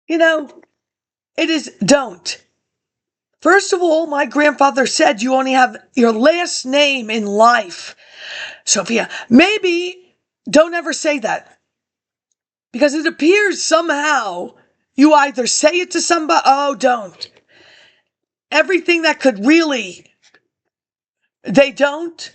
You know, it is don't. First of all, my grandfather said you only have your last name in life. Sophia, maybe don't ever say that. Because it appears somehow you either say it to somebody, oh, don't. Everything that could really, they don't.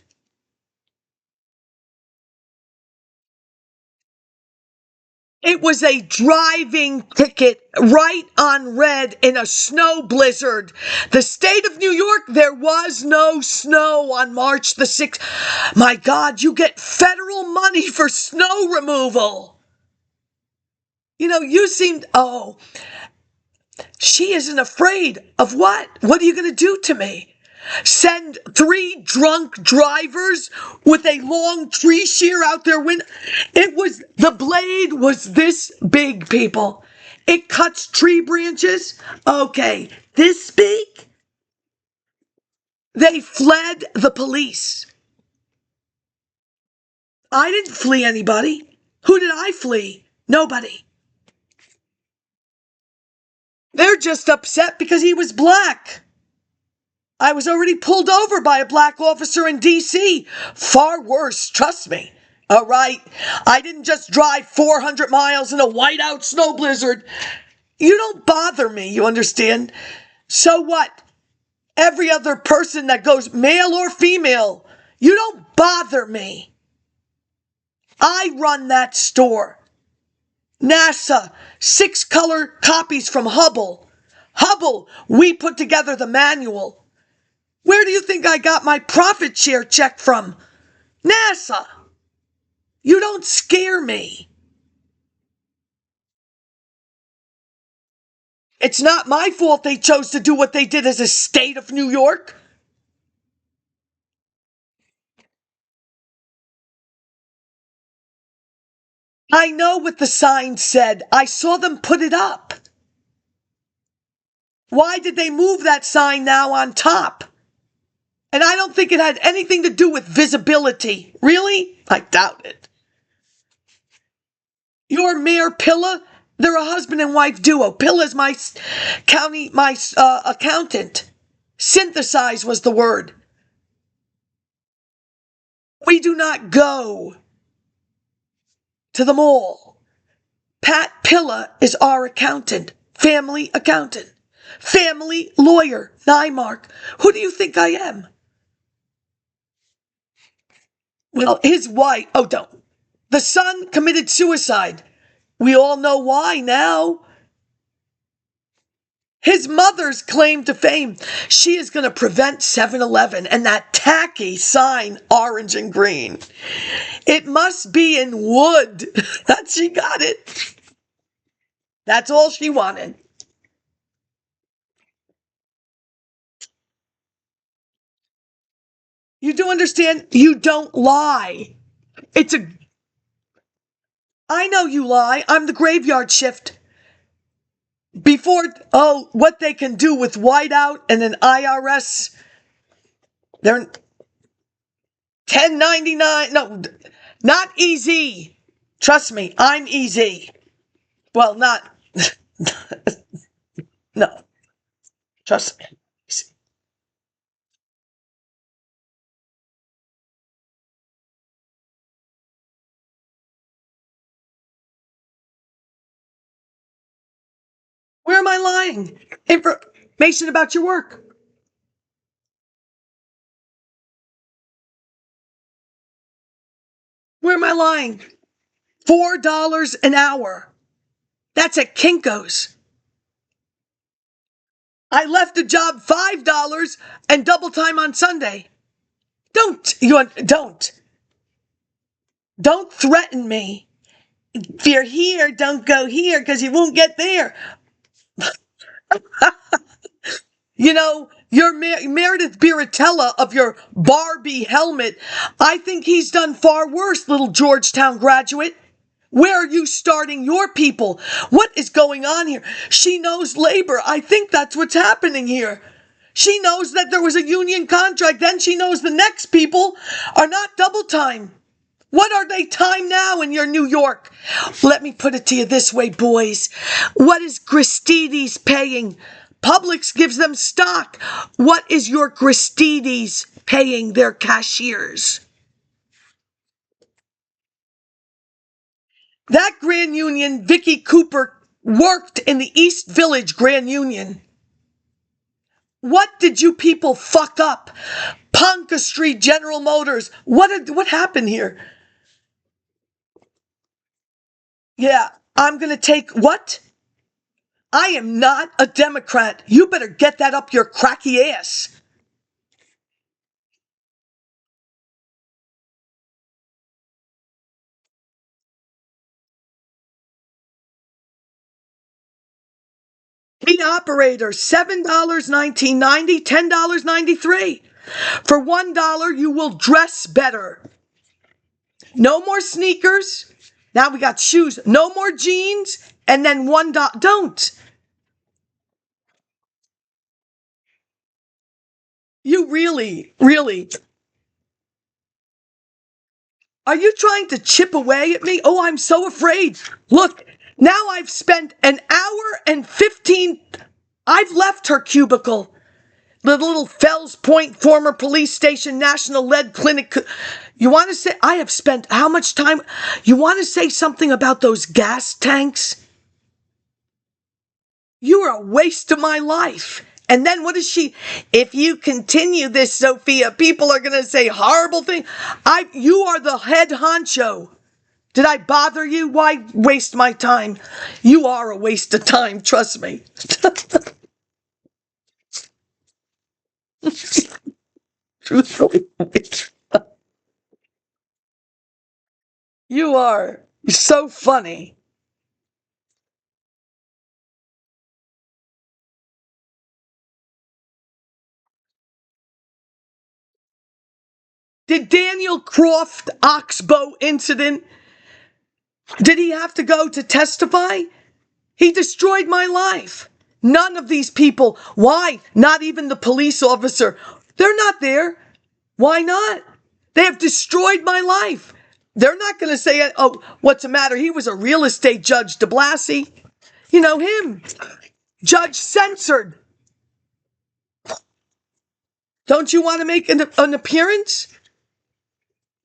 It was a driving ticket right on red in a snow blizzard. The state of New York, there was no snow on March the 6th. My God, you get federal money for snow removal. You know, you seemed, oh, she isn't afraid of what? What are you going to do to me? Send 3 drunk drivers with a long tree shear out their window. The blade was this big, people. It cuts tree branches. Okay, this big. They fled the police. I didn't flee anybody. Who did I flee? Nobody. They're just upset because he was black. I was already pulled over by a black officer in D.C. Far worse, trust me. All right? I didn't just drive 400 miles in a whiteout snow blizzard. You don't bother me, you understand? So what? Every other person that goes, male or female, you don't bother me. I run that store. NASA, 6 color copies from Hubble. Hubble, we put together the manual. Where do you think I got my profit share check from? NASA. You don't scare me. It's not my fault they chose to do what they did as a state of New York. I know what the sign said. I saw them put it up. Why did they move that sign now on top? And I don't think it had anything to do with visibility. Really? I doubt it. Your Mayor Pilla, they're a husband and wife duo. Pilla's my accountant. Synthesize was the word. We do not go to the mall. Pat Pilla is our accountant. Family accountant. Family lawyer. Nymark. Who do you think I am? Well, his wife, oh, don't. The son committed suicide. We all know why now. His mother's claim to fame. She is going to prevent 7-Eleven and that tacky sign, orange and green. It must be in wood. That she got it. That's all she wanted. You do understand? You don't lie. I know you lie. I'm the graveyard shift. Before, what they can do with whiteout and an IRS, they're 1099. No, not easy. Trust me, I'm easy. Well, not, no. Trust me. Where am I lying? Information about your work. Where am I lying? $4 an hour. That's at KINKOS. I left a job $5 and double time on Sunday. Don't threaten me. If you're here, don't go here because you won't get there. You know, your Meredith Biratella of your Barbie helmet, I think he's done far worse, little Georgetown graduate. Where are you starting your people? What is going on here? She knows labor. I think that's what's happening here. She knows that there was a union contract. Then she knows the next people are not double time. What are they time now in your New York? Let me put it to you this way, boys. What is Gristedes paying? Publix gives them stock. What is your Gristedes paying their cashiers? That Grand Union, Vicky Cooper worked in the East Village Grand Union. What did you people fuck up? Ponca Street, General Motors. What happened here? Yeah, I'm going to take what? I am not a Democrat. You better get that up your cracky ass. The operator, $7, $19.90, $10.93. For $1, you will dress better. No more sneakers. Now we got shoes. No more jeans. And then $1. Don't. You really, really. Are you trying to chip away at me? Oh, I'm so afraid. Look, now I've spent an hour and 15. I've left her cubicle. The little Fells Point former police station national lead clinic. You want to say, I have spent how much time? You want to say something about those gas tanks? You are a waste of my life. And then what is she? If you continue this, Sophia, people are going to say horrible things. You are the head honcho. Did I bother you? Why waste my time? You are a waste of time, trust me. Truthfully. You are so funny. Did Daniel Croft Oxbow incident, did he have to go to testify? He destroyed my life. None of these people. Why? Not even the police officer. They're not there. Why not? They have destroyed my life. They're not going to say, oh, what's the matter? He was a real estate judge, de Blasi. You know him. Judge censored. Don't you want to make an appearance,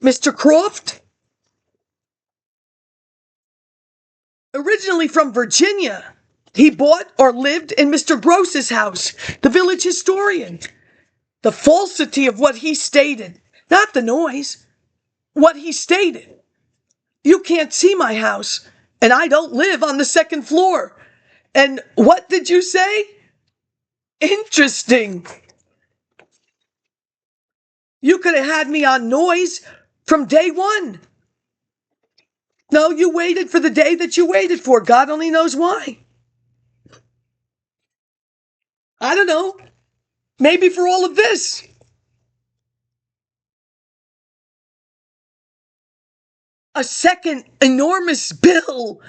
Mr. Croft? Originally from Virginia, he bought or lived in Mr. Gross's house, the village historian. The falsity of what he stated, not the noise, what he stated. You can't see my house, and I don't live on the second floor. And what did you say? Interesting. You could have had me on noise from day one. No, you waited for the day that you waited for. God only knows why. I don't know. Maybe for all of this. A second enormous bill.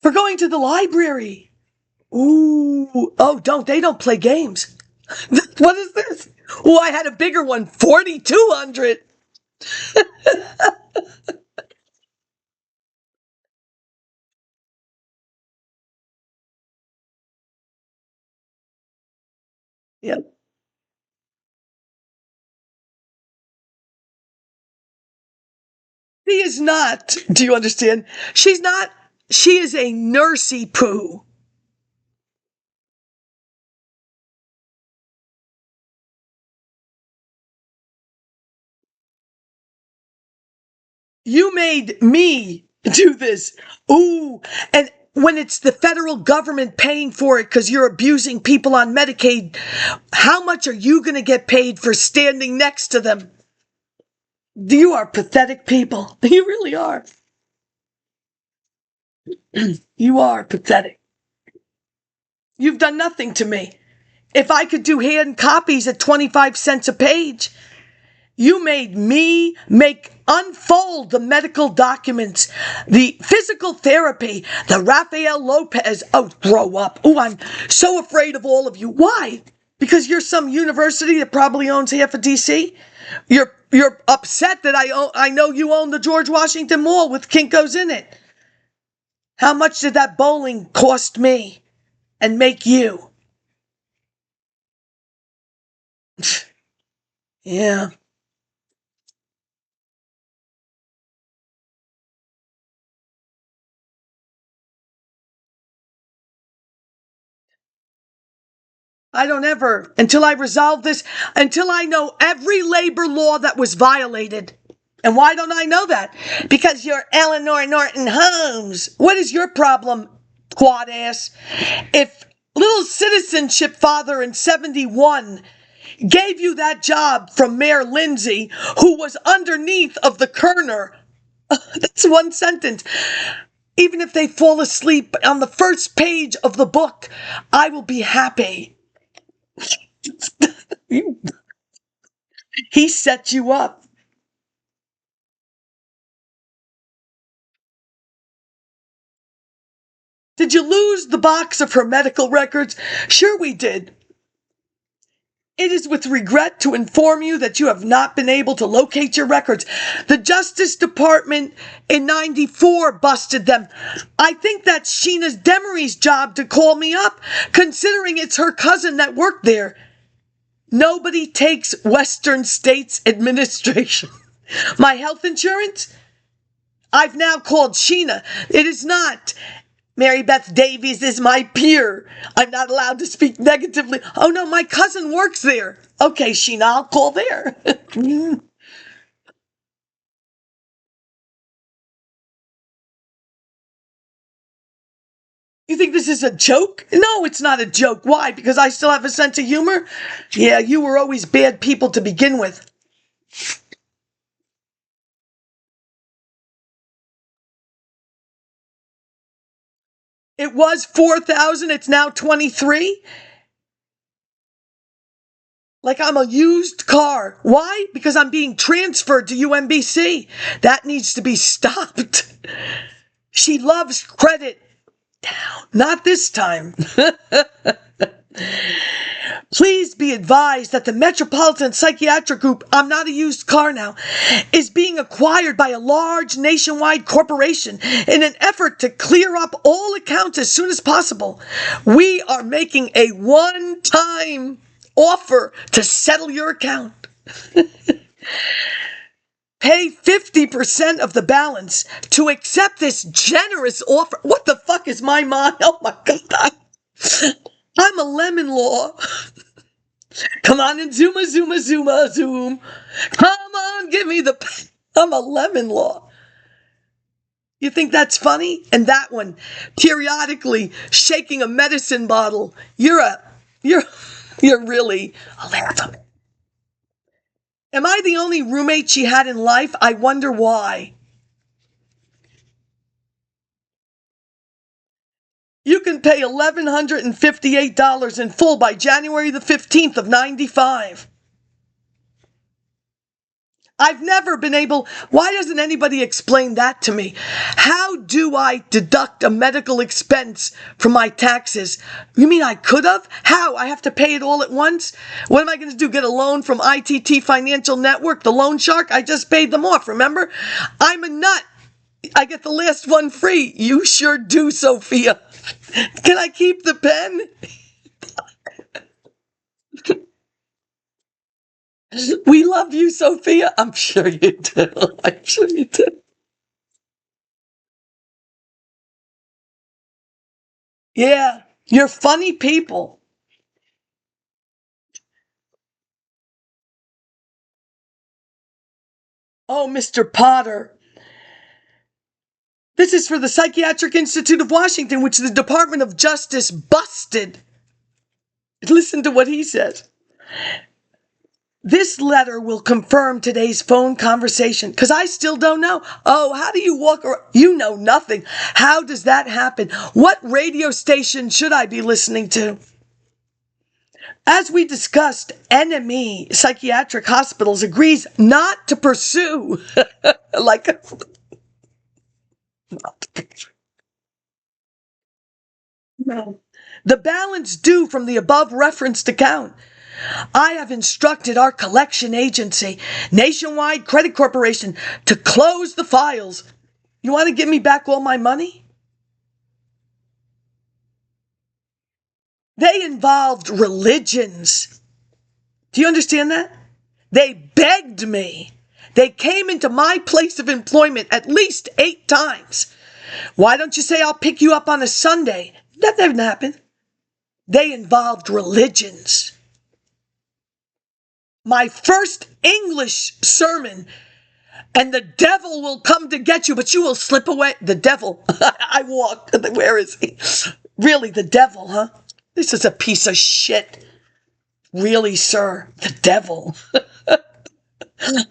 For going to the library. Ooh. Oh, they don't play games. What is this? Oh, I had a bigger one. 4,200. Yep. She is not. Do you understand? She's not. She is a nursey poo. You made me do this. Ooh. And when it's the federal government paying for it because you're abusing people on Medicaid, how much are you going to get paid for standing next to them? You are pathetic people. You really are. You are pathetic. You've done nothing to me. If I could do hand copies at 25 cents a page, you made me unfold the medical documents, the physical therapy, the Rafael Lopez. Oh, grow up. Oh, I'm so afraid of all of you. Why? Because you're some university that probably owns half of DC? You're upset that I know you own the George Washington Mall with KINKOS in it. How much did that bowling cost me and make you? Yeah. Until I resolve this, until I know every labor law that was violated. And why don't I know that? Because you're Eleanor Norton Holmes. What is your problem, quad ass? If little citizenship father in 71 gave you that job from Mayor Lindsay, who was underneath of the Kerner, that's one sentence. Even if they fall asleep on the first page of the book, I will be happy. He set you up. Did you lose the box of her medical records? Sure we did. It is with regret to inform you that you have not been able to locate your records. The Justice Department in 94 busted them. I think that's Sheena Demery's job to call me up, considering it's her cousin that worked there. Nobody takes Western States Administration. My health insurance? I've now called Sheena. It is not. Mary Beth Davies is my peer. I'm not allowed to speak negatively. Oh no, my cousin works there. Okay, Sheena, I'll call there. You think this is a joke? No, it's not a joke. Why? Because I still have a sense of humor? Yeah, you were always bad people to begin with. It was 4,000. It's now 23. Like I'm a used car. Why? Because I'm being transferred to UMBC. That needs to be stopped. She loves credit. Down. Not this time. Please be advised that the Metropolitan Psychiatric Group, I'm not a used car now, is being acquired by a large nationwide corporation in an effort to clear up all accounts as soon as possible. We are making a one-time offer to settle your account. Pay 50% of the balance to accept this generous offer. What the fuck is my mind? Oh my God. I'm a lemon law. Come on and zoom. Come on, give me the... I'm a lemon law. You think that's funny? And that one, periodically shaking a medicine bottle. You're really a laugh. Am I the only roommate she had in life? I wonder why. You can pay $1,158 in full by January the 15th of 95. I've never been able... Why doesn't anybody explain that to me? How do I deduct a medical expense from my taxes? You mean I could have? How? I have to pay it all at once? What am I going to do? Get a loan from ITT Financial Network, the loan shark? I just paid them off, remember? I'm a nut. I get the last one free. You sure do, Sophia. Can I keep the pen? We love you, Sophia. I'm sure you do. I'm sure you do. Yeah, you're funny people. Oh, Mr. Potter. This is for the Psychiatric Institute of Washington, which the Department of Justice busted. Listen to what he says. This letter will confirm today's phone conversation, because I still don't know. Oh, how do you walk around? You know nothing. How does that happen? What radio station should I be listening to? As we discussed, NME Psychiatric Hospitals agrees not to pursue like no. The balance due from the above referenced account. I have instructed our collection agency, Nationwide Credit Corporation, to close the files. You want to give me back all my money? They involved religions. Do you understand that? They begged me. They came into my place of employment at least 8 times. Why don't you say I'll pick you up on a Sunday? That didn't happen. They involved religions. My first English sermon, and the devil will come to get you, but you will slip away. The devil. I walk. Where is he? Really, the devil, huh? This is a piece of shit. Really, sir, the devil.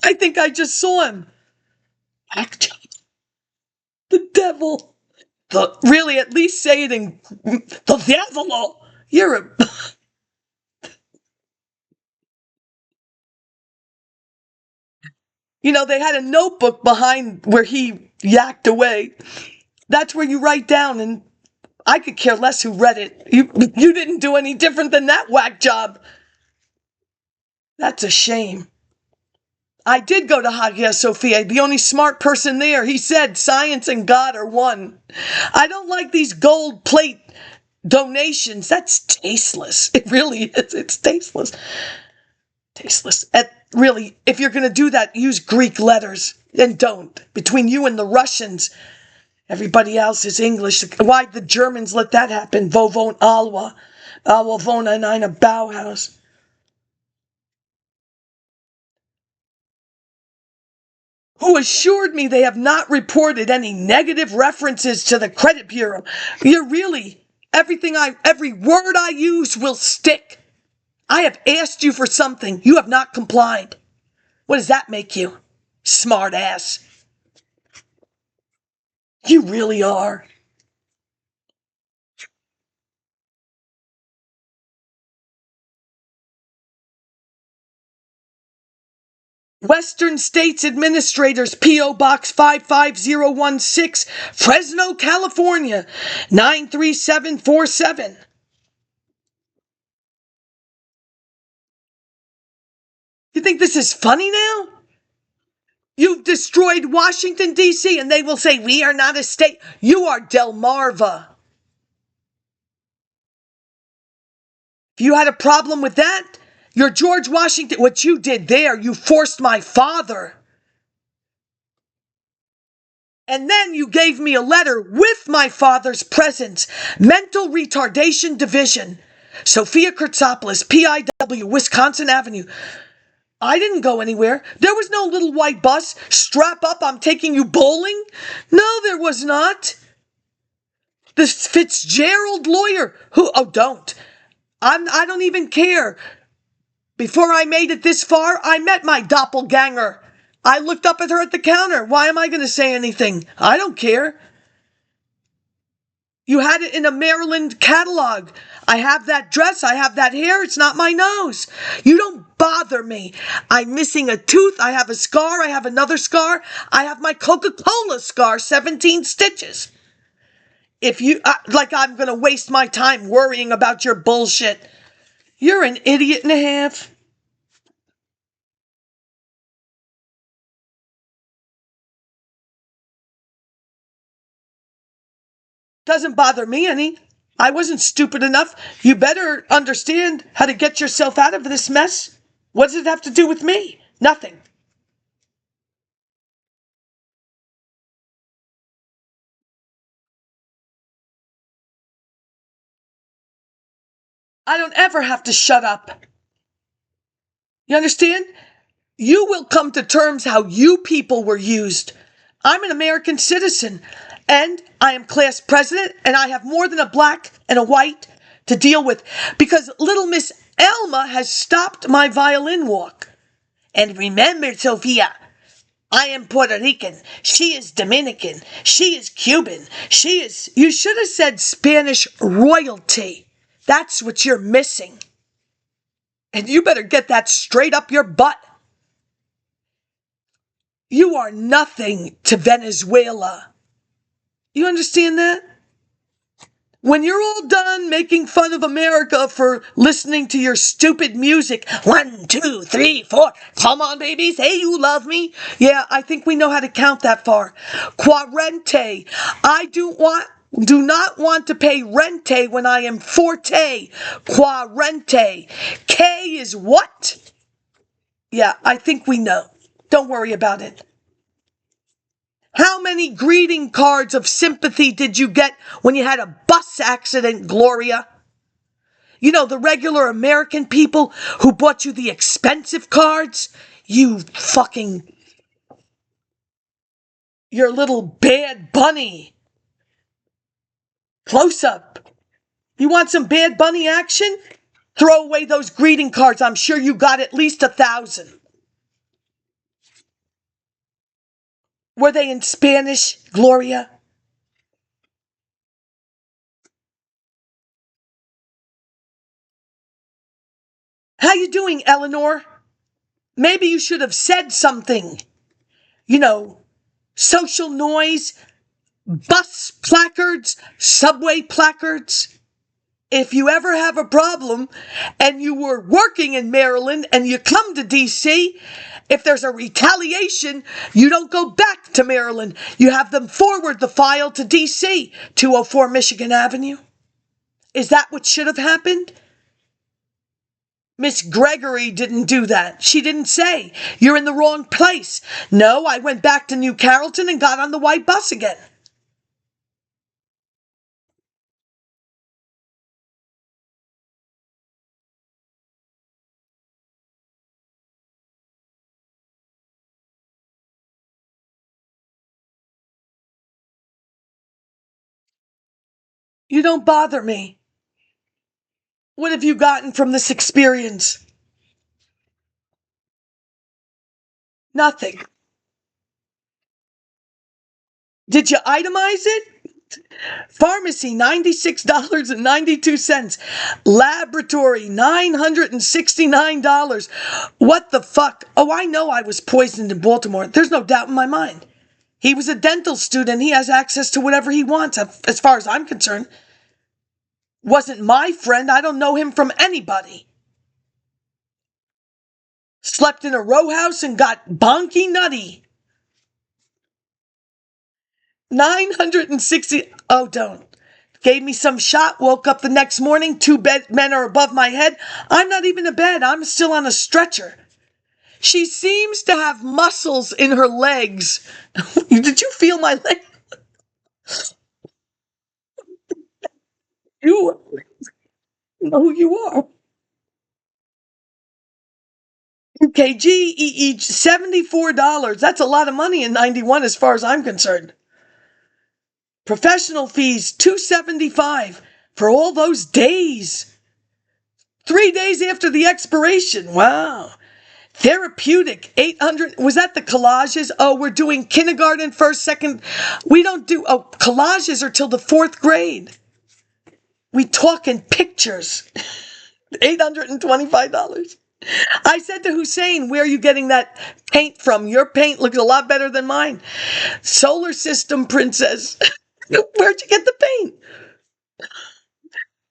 I think I just saw him. The devil. Really, at least say it in the devil. You're a... You know, they had a notebook behind where he yacked away. That's where you write down, and I could care less who read it. You didn't do any different than that whack job. That's a shame. I did go to Hagia Sophia, the only smart person there. He said science and God are one. I don't like these gold plate donations. That's tasteless. It really is. It's tasteless. Tasteless. Really, if you're going to do that, use Greek letters. And don't. Between you and the Russians, everybody else is English. Why'd the Germans let that happen? Wo wohnt Alwa? Alwa wohnt in einer Bauhaus. Who assured me they have not reported any negative references to the credit bureau. You're really, every word I use will stick. I have asked you for something. You have not complied. What does that make you? Smart ass. You really are. Western States Administrators, P.O. Box 55016, Fresno, California, 93747. You think this is funny now? You've destroyed Washington, D.C., and they will say, we are not a state. You are Delmarva. If you had a problem with that, you're George Washington. What you did there, you forced my father. And then you gave me a letter with my father's presence. Mental Retardation Division. Sophia Kurtzopoulos, PIW, Wisconsin Avenue. I didn't go anywhere. There was no little white bus. Strap up, I'm taking you bowling. No, there was not. This Fitzgerald lawyer who, oh, don't. I don't even care. Before I made it this far, I met my doppelganger. I looked up at her at the counter. Why am I going to say anything? I don't care. You had it in a Maryland catalog. I have that dress. I have that hair. It's not my nose. You don't bother me. I'm missing a tooth. I have a scar. I have another scar. I have my Coca-Cola scar, 17 stitches. If you, like I'm going to waste my time worrying about your bullshit. You're an idiot and a half. Doesn't bother me any. I wasn't stupid enough. You better understand how to get yourself out of this mess. What does it have to do with me? Nothing. I don't ever have to shut up. You understand? You will come to terms how you people were used. I'm an American citizen, and I am class president, and I have more than a black and a white to deal with, because little Miss Elma has stopped my violin walk. And remember, Sophia, I am Puerto Rican. She is Dominican. She is Cuban. You should have said Spanish royalty. That's what you're missing. And you better get that straight up your butt. You are nothing to Venezuela. You understand that? When you're all done making fun of America for listening to your stupid music, 1, 2, 3, 4, come on, baby, say you love me. Yeah, I think we know how to count that far. Quarente. I do not want to pay rente when I am forte. Quarente. K is what? Yeah, I think we know. Don't worry about it. How many greeting cards of sympathy did you get when you had a bus accident, Gloria? You know, the regular American people who bought you the expensive cards? You fucking... Your little Bad Bunny. Close up. You want some Bad Bunny action? Throw away those greeting cards. I'm sure you got at least 1,000. Were they in Spanish, Gloria? How you doing, Eleanor? Maybe you should have said something. You know, social noise, bus placards, subway placards. If you ever have a problem and you were working in Maryland and you come to D.C., if there's a retaliation, you don't go back to Maryland. You have them forward the file to D.C., 204 Michigan Avenue. Is that what should have happened? Miss Gregory didn't do that. She didn't say, you're in the wrong place. No, I went back to New Carrollton and got on the white bus again. You don't bother me. What have you gotten from this experience? Nothing. Did you itemize it? Pharmacy, $96.92. Laboratory, $969. What the fuck? Oh, I know I was poisoned in Baltimore. There's no doubt in my mind. He was a dental student. He has access to whatever he wants, as far as I'm concerned. Wasn't my friend. I don't know him from anybody. Slept in a row house and got bonky nutty. 960. Oh, don't. Gave me some shot, woke up the next morning, 2 men are above my head. I'm not even in bed. I'm still on a stretcher. She seems to have muscles in her legs. Did you feel my leg? You know who you are. UKG, each $74. That's a lot of money in 91 as far as I'm concerned. Professional fees, $275 for all those days. 3 days after the expiration. Wow. Therapeutic, 800. Was that the collages? Oh, we're doing kindergarten, first, second. We don't do, collages are till the 4th grade. We talk in pictures. $825. I said to Hussein, where are you getting that paint from? Your paint looks a lot better than mine. Solar system princess. Where'd you get the paint?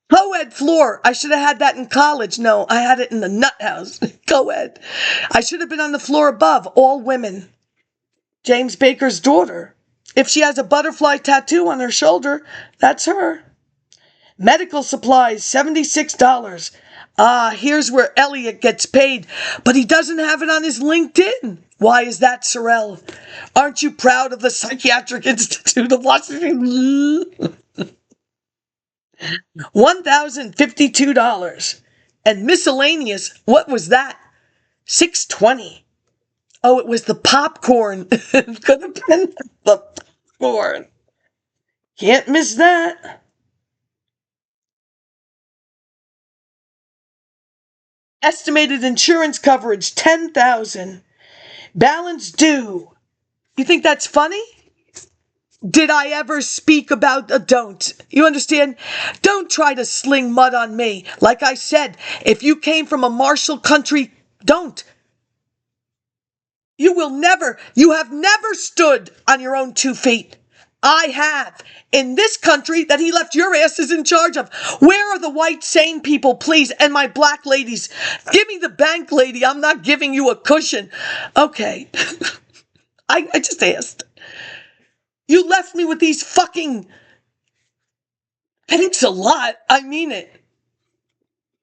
Co-ed floor. I should have had that in college. No, I had it in the nut house. Co-ed. I should have been on the floor above. All women. James Baker's daughter. If she has a butterfly tattoo on her shoulder, that's her. Medical supplies, $76. Here's where Elliot gets paid, but he doesn't have it on his LinkedIn. Why is that, Sorrel? Aren't you proud of the Psychiatric Institute of Washington? $1,052. And miscellaneous, what was that? $620. Oh, it was the popcorn. It could have been the popcorn. Can't miss that. Estimated insurance coverage, $10,000. Balance due. You think that's funny? Did I ever speak about don't? You understand? Don't try to sling mud on me. Like I said, if you came from a martial country, don't. You have never stood on your own 2 feet. I have. In this country that he left your asses in charge of. Where are the white sane people, please? And my black ladies. Give me the bank, lady. I'm not giving you a cushion. Okay. I just asked. You left me with these fucking... Thanks a lot. I mean it.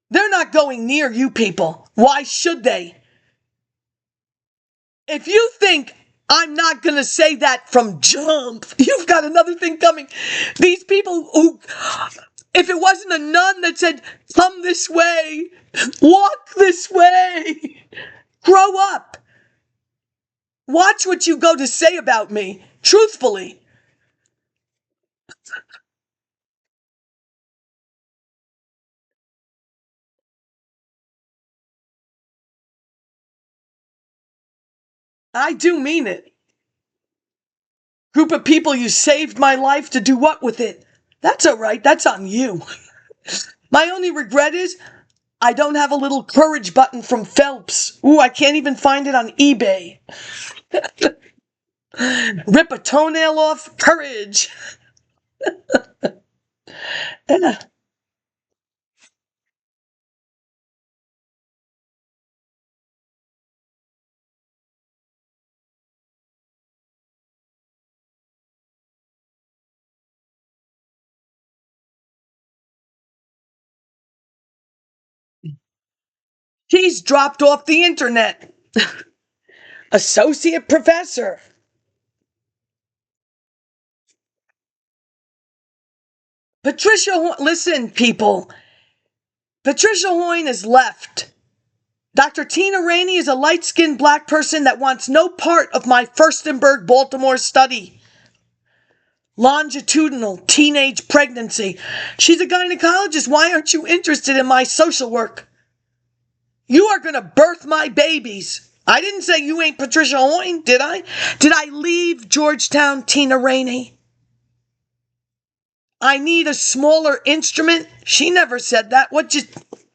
They're not going near you people. Why should they? If you think I'm not going to say that from jump, you've got another thing coming. These people who, if it wasn't a nun that said, come this way, walk this way, grow up. Watch what you go to say about me, truthfully. I do mean it. Group of people, you saved my life to do what with it? That's all right. That's on you. My only regret is I don't have a little courage button from Phelps. Ooh, I can't even find it on eBay. Rip a toenail off? Courage. He's dropped off the internet. Associate professor. Listen, people. Patricia Hoyne is left. Dr. Tina Rainey is a light-skinned black person that wants no part of my Furstenberg, Baltimore study. Longitudinal teenage pregnancy. She's a gynecologist. Why aren't you interested in my social work? You are going to birth my babies. I didn't say you ain't Patricia Hoyne, did I? Did I leave Georgetown, Tina Rainey? I need a smaller instrument? She never said that.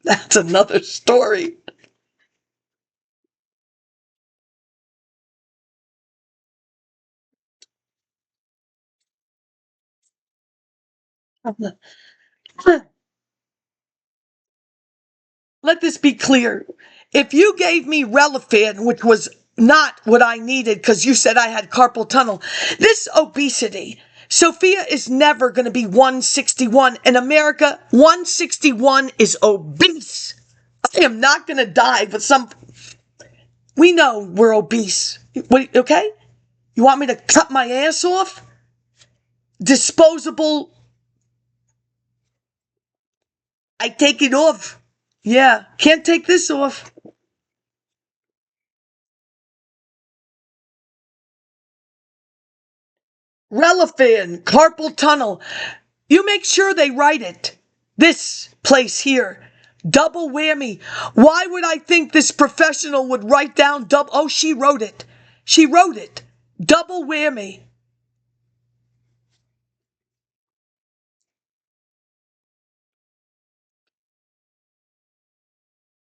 That's another story. Let this be clear. If you gave me Relafan, which was not what I needed because you said I had carpal tunnel, this obesity, Sophia is never going to be 161. In America, 161 is obese. I am not going to die with some... We know we're obese. Okay? You want me to cut my ass off? Disposable... I take it off. Yeah, can't take this off. Relafan, carpal tunnel. You make sure they write it. This place here. Double whammy. Why would I think this professional would write down double? Oh, she wrote it. She wrote it. Double whammy.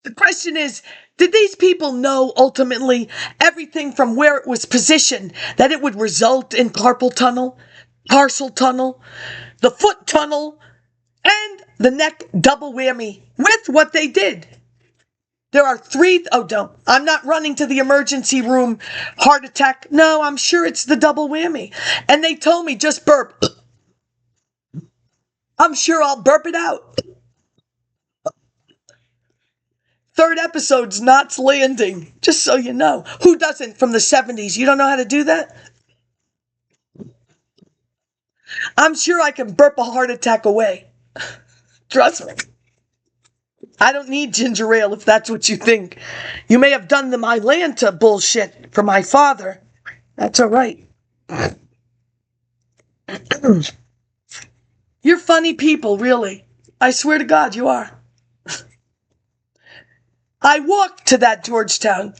The question is, did these people know ultimately everything from where it was positioned that it would result in carpal tunnel, tarsal tunnel, the foot tunnel, and the neck double whammy with what they did? There are three... Oh, don't. I'm not running to the emergency room. Heart attack. No, I'm sure it's the double whammy. And they told me just burp. I'm sure I'll burp it out. Third episode's Knots Landing. Just so you know. Who doesn't from the 70s? You don't know how to do that? I'm sure I can burp a heart attack away. Trust me. I don't need ginger ale if that's what you think. You may have done the Mylanta bullshit for my father. That's all right. You're funny people, really. I swear to God, you are. I walked to that Georgetown.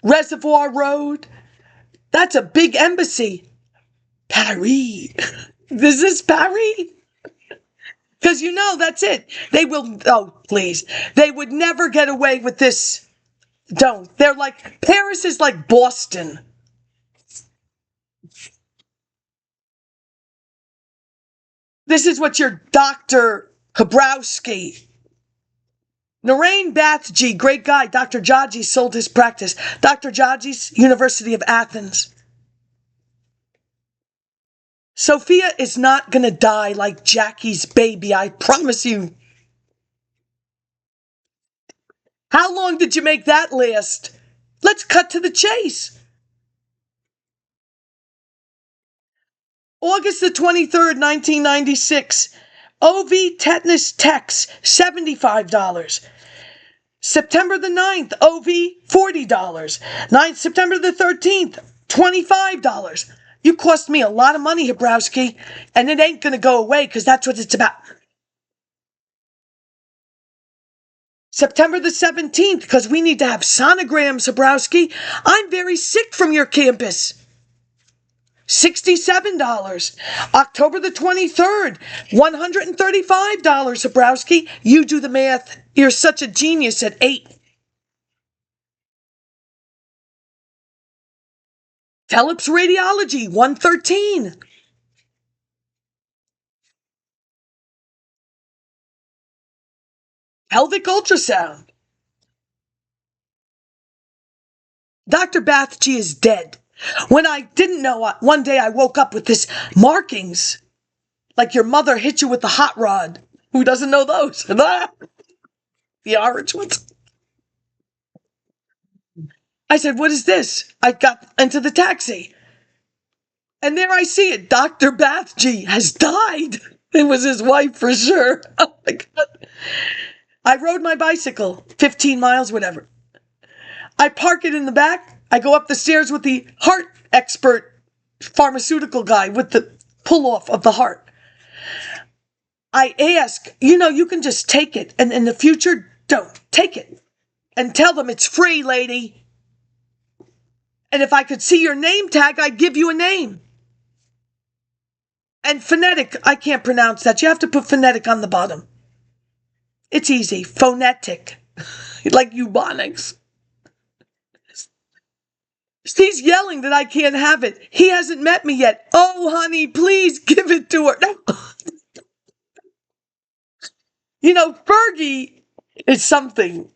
Reservoir Road. That's a big embassy. Paris. Is this Paris? Because you know, that's it. They will... Oh, please. They would never get away with this. Don't. They're like... Paris is like Boston. This is what your Dr. Habrowski, Narain Bathji, great guy. Dr. Jaji sold his practice. Dr. Jaji's University of Athens. Sophia is not going to die like Jackie's baby, I promise you. How long did you make that last? Let's cut to the chase. August the 23rd, 1996. OV tetanus Tex, $75. September the 9th, OV, $40. September the 13th, $25. You cost me a lot of money, Habrowski, and it ain't going to go away because that's what it's about. September the 17th, because we need to have sonograms, Habrowski. I'm very sick from your campus. $67. October the 23rd, $135, Habrowski. You do the math. You're such a genius at 8. Teleps Radiology, $113. Pelvic ultrasound. Dr. Bathji is dead. When I didn't know, one day I woke up with this markings, like your mother hit you with the hot rod. Who doesn't know those? The orange ones. I said, what is this? I got into the taxi. And there I see it. Dr. Bathji has died. It was his wife for sure. Oh my God. I rode my bicycle, 15 miles, whatever. I park it in the back. I go up the stairs with the heart expert pharmaceutical guy with the pull off of the heart. I ask, you can just take it. And in the future, don't take it. And tell them it's free, lady. And if I could see your name tag, I'd give you a name. And phonetic, I can't pronounce that. You have to put phonetic on the bottom. It's easy. Phonetic. Like eubonics. He's yelling that I can't have it. He hasn't met me yet. Oh, honey, please give it to her. No. Fergie is something.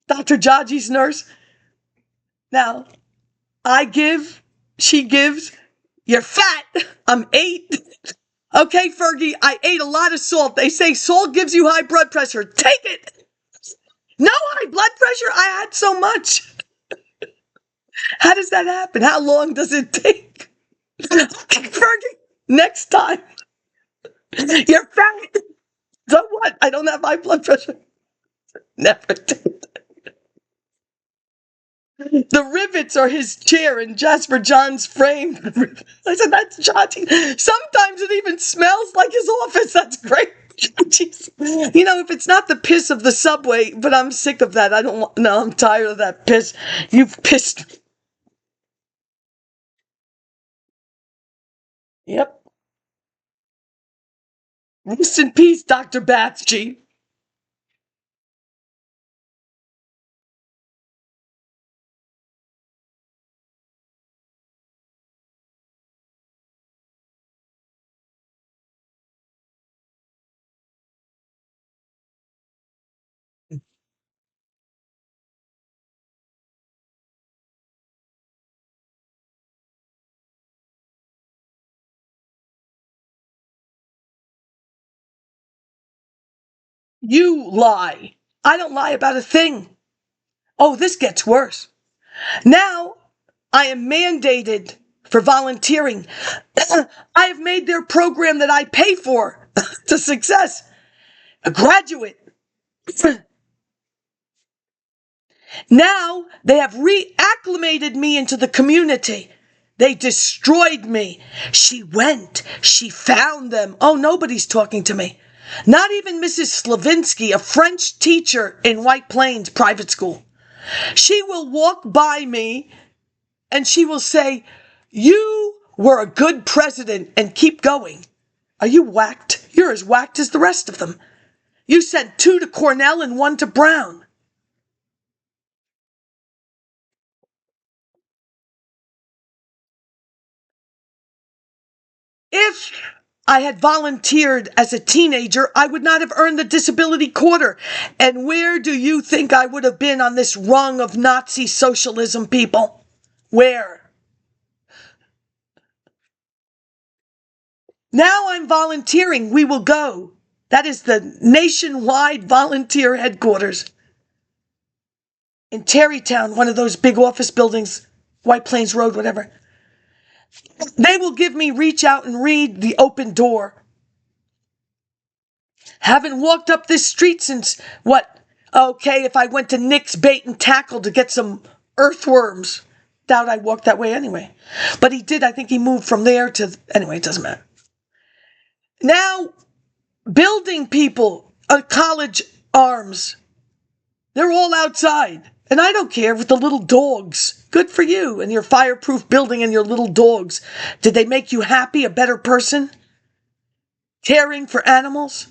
Dr. Jaji's nurse. Now, I give, she gives. You're fat. I'm 8. Okay, Fergie, I ate a lot of salt. They say salt gives you high blood pressure. Take it. No high blood pressure. I had so much. How does that happen? How long does it take? Okay, Fergie, next time. You're fat. So what? I don't have high blood pressure. Never did. The rivets are his chair in Jasper John's frame. I said, that's Jaji. Sometimes it even smells like his office. That's great. Jeez. If it's not the piss of the subway, but I'm sick of that. I'm tired of that piss. You've pissed me. Yep. Rest in peace, Dr. Bathji. You lie. I don't lie about a thing. Oh, this gets worse. Now, I am mandated for volunteering. I have made their program that I pay for to success. A graduate. Now, they have reacclimated me into the community. They destroyed me. She went. She found them. Oh, nobody's talking to me. Not even Mrs. Slavinsky, a French teacher in White Plains private school. She will walk by me and she will say, you were a good president, and keep going. Are you whacked? You're as whacked as the rest of them. You sent 2 to Cornell and 1 to Brown. If I had volunteered as a teenager, I would not have earned the disability quarter. And where do you think I would have been on this rung of Nazi socialism, people? Where? Now I'm volunteering. We will go. That is the nationwide volunteer headquarters in Tarrytown, one of those big office buildings, White Plains Road, whatever. They will give me reach out and read the open door. Haven't walked up this street since, what? Okay, if I went to Nick's Bait and Tackle to get some earthworms. Doubt I walked that way anyway. But he did, I think he moved from there to, anyway, it doesn't matter. Now, building people, college arms, they're all outside. And I don't care with the little dogs. Good for you and your fireproof building and your little dogs. Did they make you happy, a better person? Caring for animals?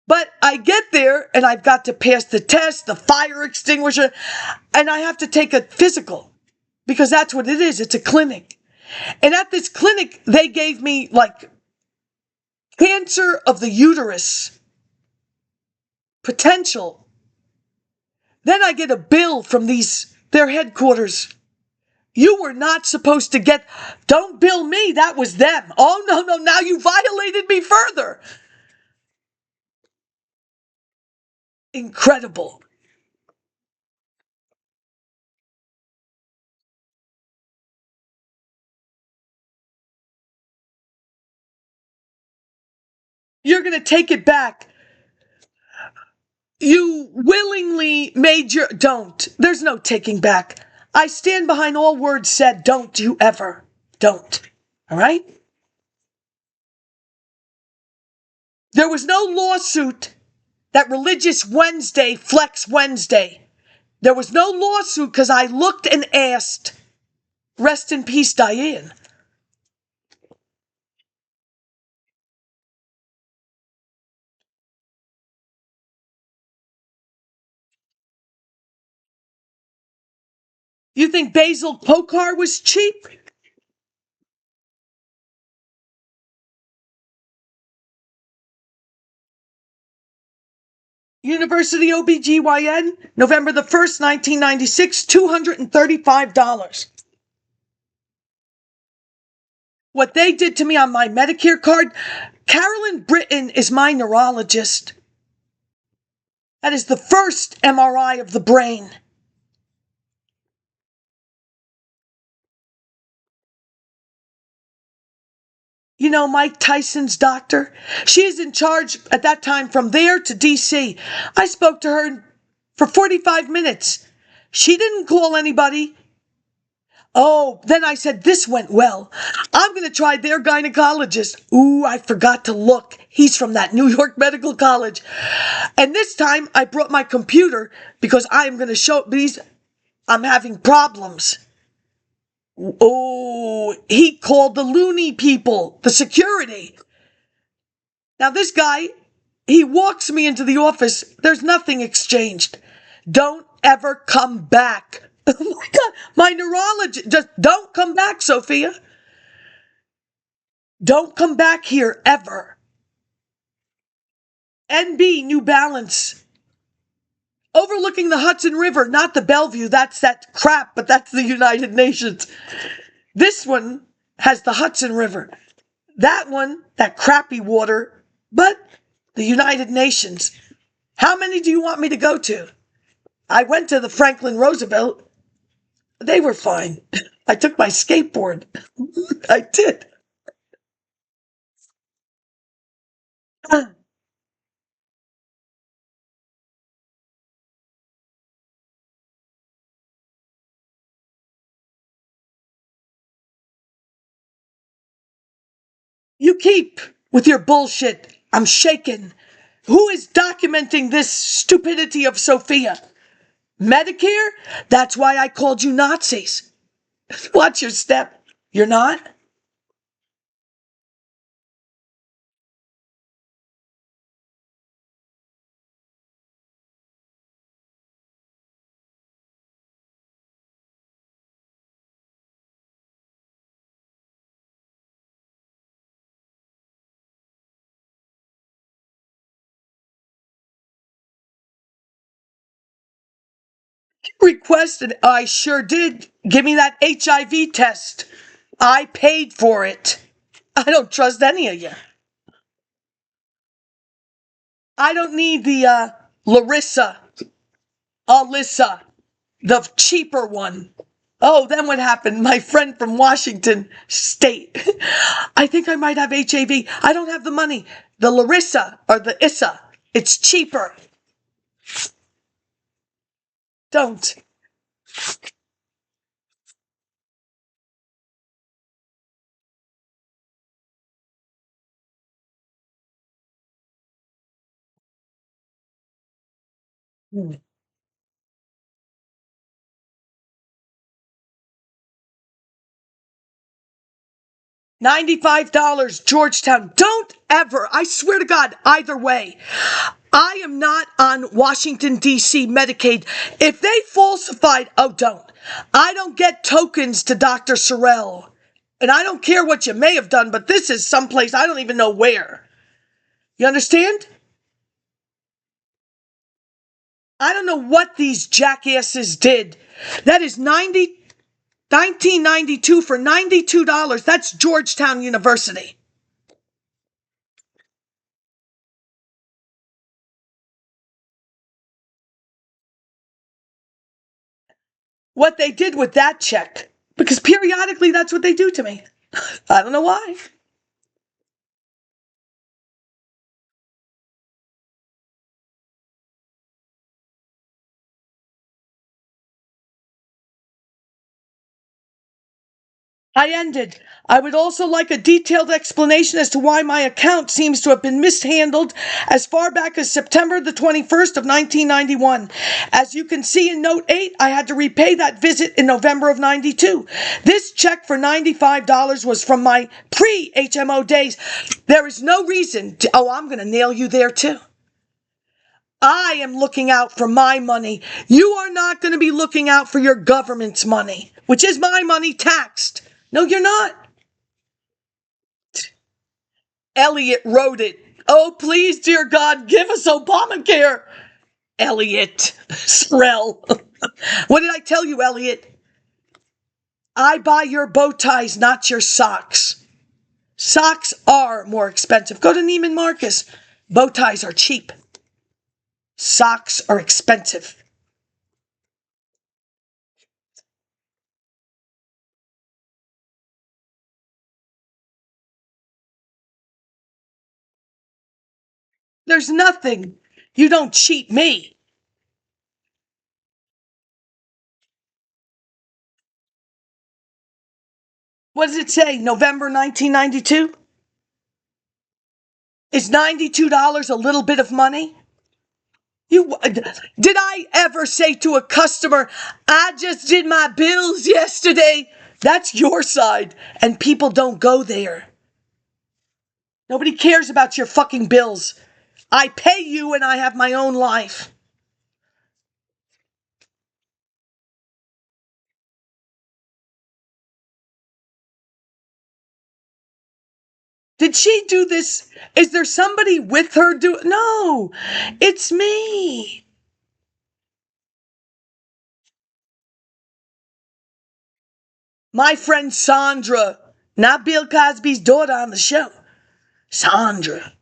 But I get there and I've got to pass the test, the fire extinguisher, and I have to take a physical because that's what it is. It's a clinic. And at this clinic, they gave me like cancer of the uterus potential. Then I get a bill from their headquarters. You were not supposed to get, don't bill me, that was them. Oh, no, now you violated me further. Incredible. You're going to take it back. You willingly made don't. There's no taking back. I stand behind all words said. Don't you ever. Don't. All right? There was no lawsuit that Religious Wednesday, Flex Wednesday. There was no lawsuit because I looked and asked. Rest in peace, Diane. You think Basil Pokar was cheap? University OBGYN, November the 1st, 1996, $235. What they did to me on my Medicare card, Carolyn Britton is my neurologist. That is the first MRI of the brain. You know, Mike Tyson's doctor? She is in charge at that time from there to DC. I spoke to her for 45 minutes. She didn't call anybody. Oh, then I said, this went well. I'm going to try their gynecologist. Ooh, I forgot to look. He's from that New York Medical College. And this time I brought my computer because I'm going to show these. I'm having problems. Oh, he called the loony people, the security. Now this guy, he walks me into the office. There's nothing exchanged. Don't ever come back. Oh my God, my neurologist, just don't come back, Sophia. Don't come back here ever. NB, New Balance. Overlooking the Hudson River, not the Bellevue. That's that crap, but that's the United Nations. This one has the Hudson River. That one, that crappy water, but the United Nations. How many do you want me to go to? I went to the Franklin Roosevelt. They were fine. I took my skateboard. I did. You keep with your bullshit. I'm shaken. Who is documenting this stupidity of Sophia? Medicare? That's why I called you Nazis. Watch your step. You're not? Requested, I sure did. Give me that HIV test. I paid for it. I don't trust any of you. I don't need the Larissa, Alyssa, the cheaper one. Oh, then what happened? My friend from Washington State. I think I might have HIV. I don't have the money. The Larissa or the Issa. It's cheaper. Don't. $95, Georgetown. Don't ever, I swear to God, either way. I am not on Washington, D.C. Medicaid. If they falsified, oh, don't. I don't get tokens to Dr. Sorrell. And I don't care what you may have done, but this is someplace I don't even know where. You understand? I don't know what these jackasses did. That is 1992 for $92. That's Georgetown University. What they did with that check. Because periodically that's what they do to me. I don't know why. I ended. I would also like a detailed explanation as to why my account seems to have been mishandled as far back as September the 21st of 1991. As you can see in note 8, I had to repay that visit in November of 92. This check for $95 was from my pre-HMO days. There is no reason to, oh, I'm going to nail you there too. I am looking out for my money. You are not going to be looking out for your government's money, which is my money taxed. No, you're not. Elliot wrote it. Oh, please, dear God, give us Obamacare. Elliot. Sorrell. What did I tell you, Elliot? I buy your bow ties, not your socks. Socks are more expensive. Go to Neiman Marcus. Bow ties are cheap. Socks are expensive. There's nothing. You don't cheat me. What does it say? November 1992? Is $92 a little bit of money? Did I ever say to a customer, I just did my bills yesterday? That's your side, and people don't go there. Nobody cares about your fucking bills. I pay you and I have my own life. Did she do this? Is there somebody with her No, it's me. My friend Sandra, not Bill Cosby's daughter on the show. Sandra.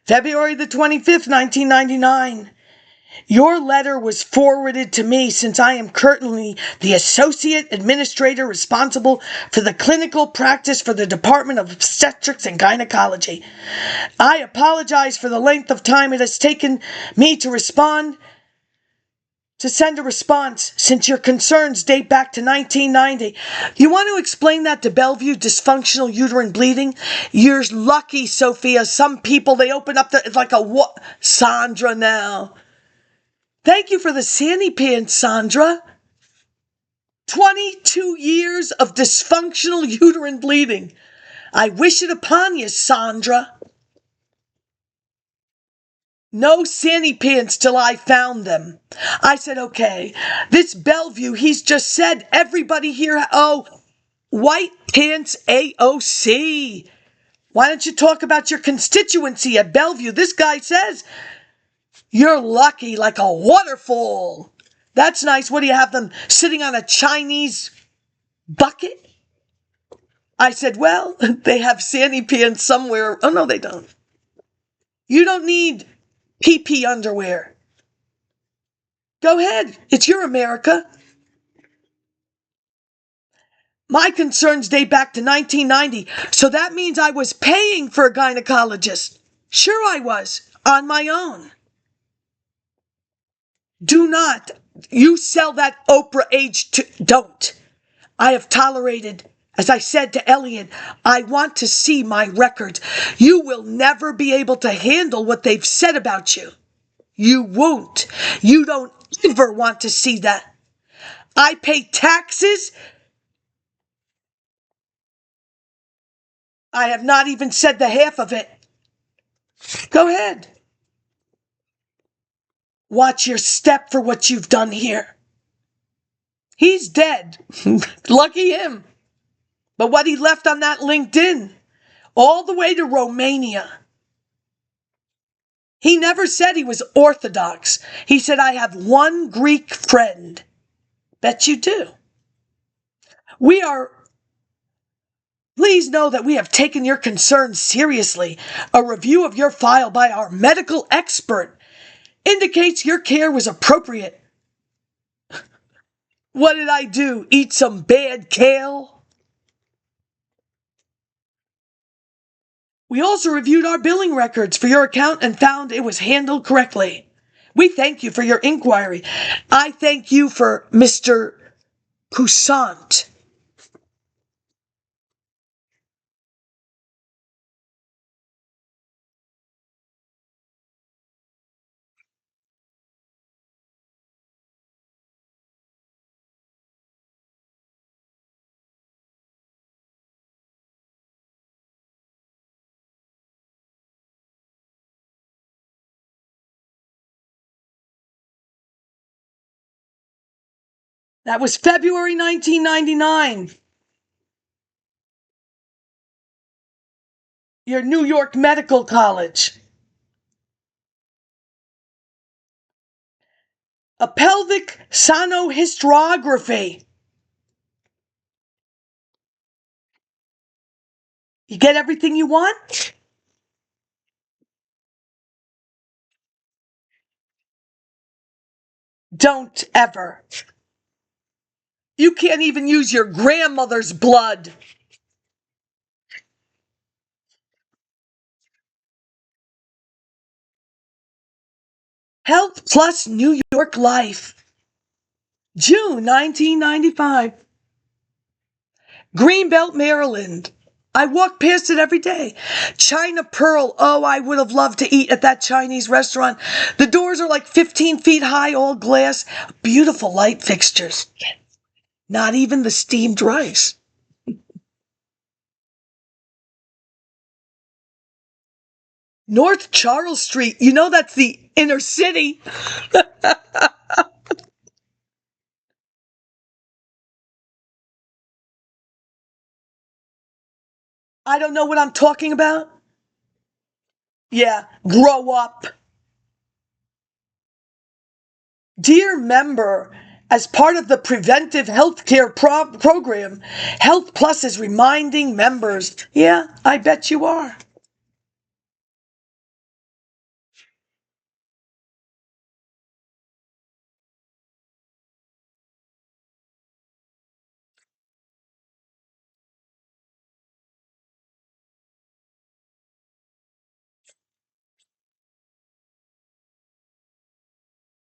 February the 25th, 1999. Your letter was forwarded to me since I am currently the Associate Administrator responsible for the clinical practice for the Department of Obstetrics and Gynecology. I apologize for the length of time it has taken me to send a response since your concerns date back to 1990. You want to explain that to Bellevue, dysfunctional uterine bleeding? You're lucky, Sophia. Some people, they open up it's like a what? Sandra now. Thank you for the sandy pants, Sandra. 22 years of dysfunctional uterine bleeding. I wish it upon you, Sandra. No sandy pants till I found them. I said, okay, this Bellevue, he's just said everybody here, oh, white pants AOC. Why don't you talk about your constituency at Bellevue? This guy says You're lucky like a waterfall. That's nice. What do you have them sitting on a Chinese bucket? I said, well, they have Sandy pants somewhere. Oh, no, they don't. You don't need PP underwear. Go ahead. It's your America. My concerns date back to 1990, so that means I was paying for a gynecologist. Sure I was, on my own. Do not. You sell that Oprah age to... Don't. I have tolerated, as I said to Elliot, I want to see my records. You will never be able to handle what they've said about you. You won't. You don't ever want to see that. I pay taxes. I have not even said the half of it. Go ahead. Watch your step for what you've done here. He's dead. Lucky him. But what he left on that LinkedIn, all the way to Romania. He never said he was Orthodox. He said, I have one Greek friend. Bet you do. Please know that we have taken your concerns seriously. A review of your file by our medical expert indicates your care was appropriate. What did I do? Eat some bad kale? We also reviewed our billing records for your account and found it was handled correctly. We thank you for your inquiry. I thank you for Mr. Poussant. That was February 1999. Your New York Medical College. A pelvic sonohysterography. You get everything you want? Don't ever. You can't even use your grandmother's blood. Health Plus New York Life. June 1995. Greenbelt, Maryland. I walk past it every day. China Pearl. Oh, I would have loved to eat at that Chinese restaurant. The doors are like 15 feet high, all glass. Beautiful light fixtures. Not even the steamed rice. North Charles Street. You know that's the inner city. I don't know what I'm talking about. Yeah, grow up. Dear member, as part of the preventive healthcare program, Health Plus is reminding members. Yeah, I bet you are.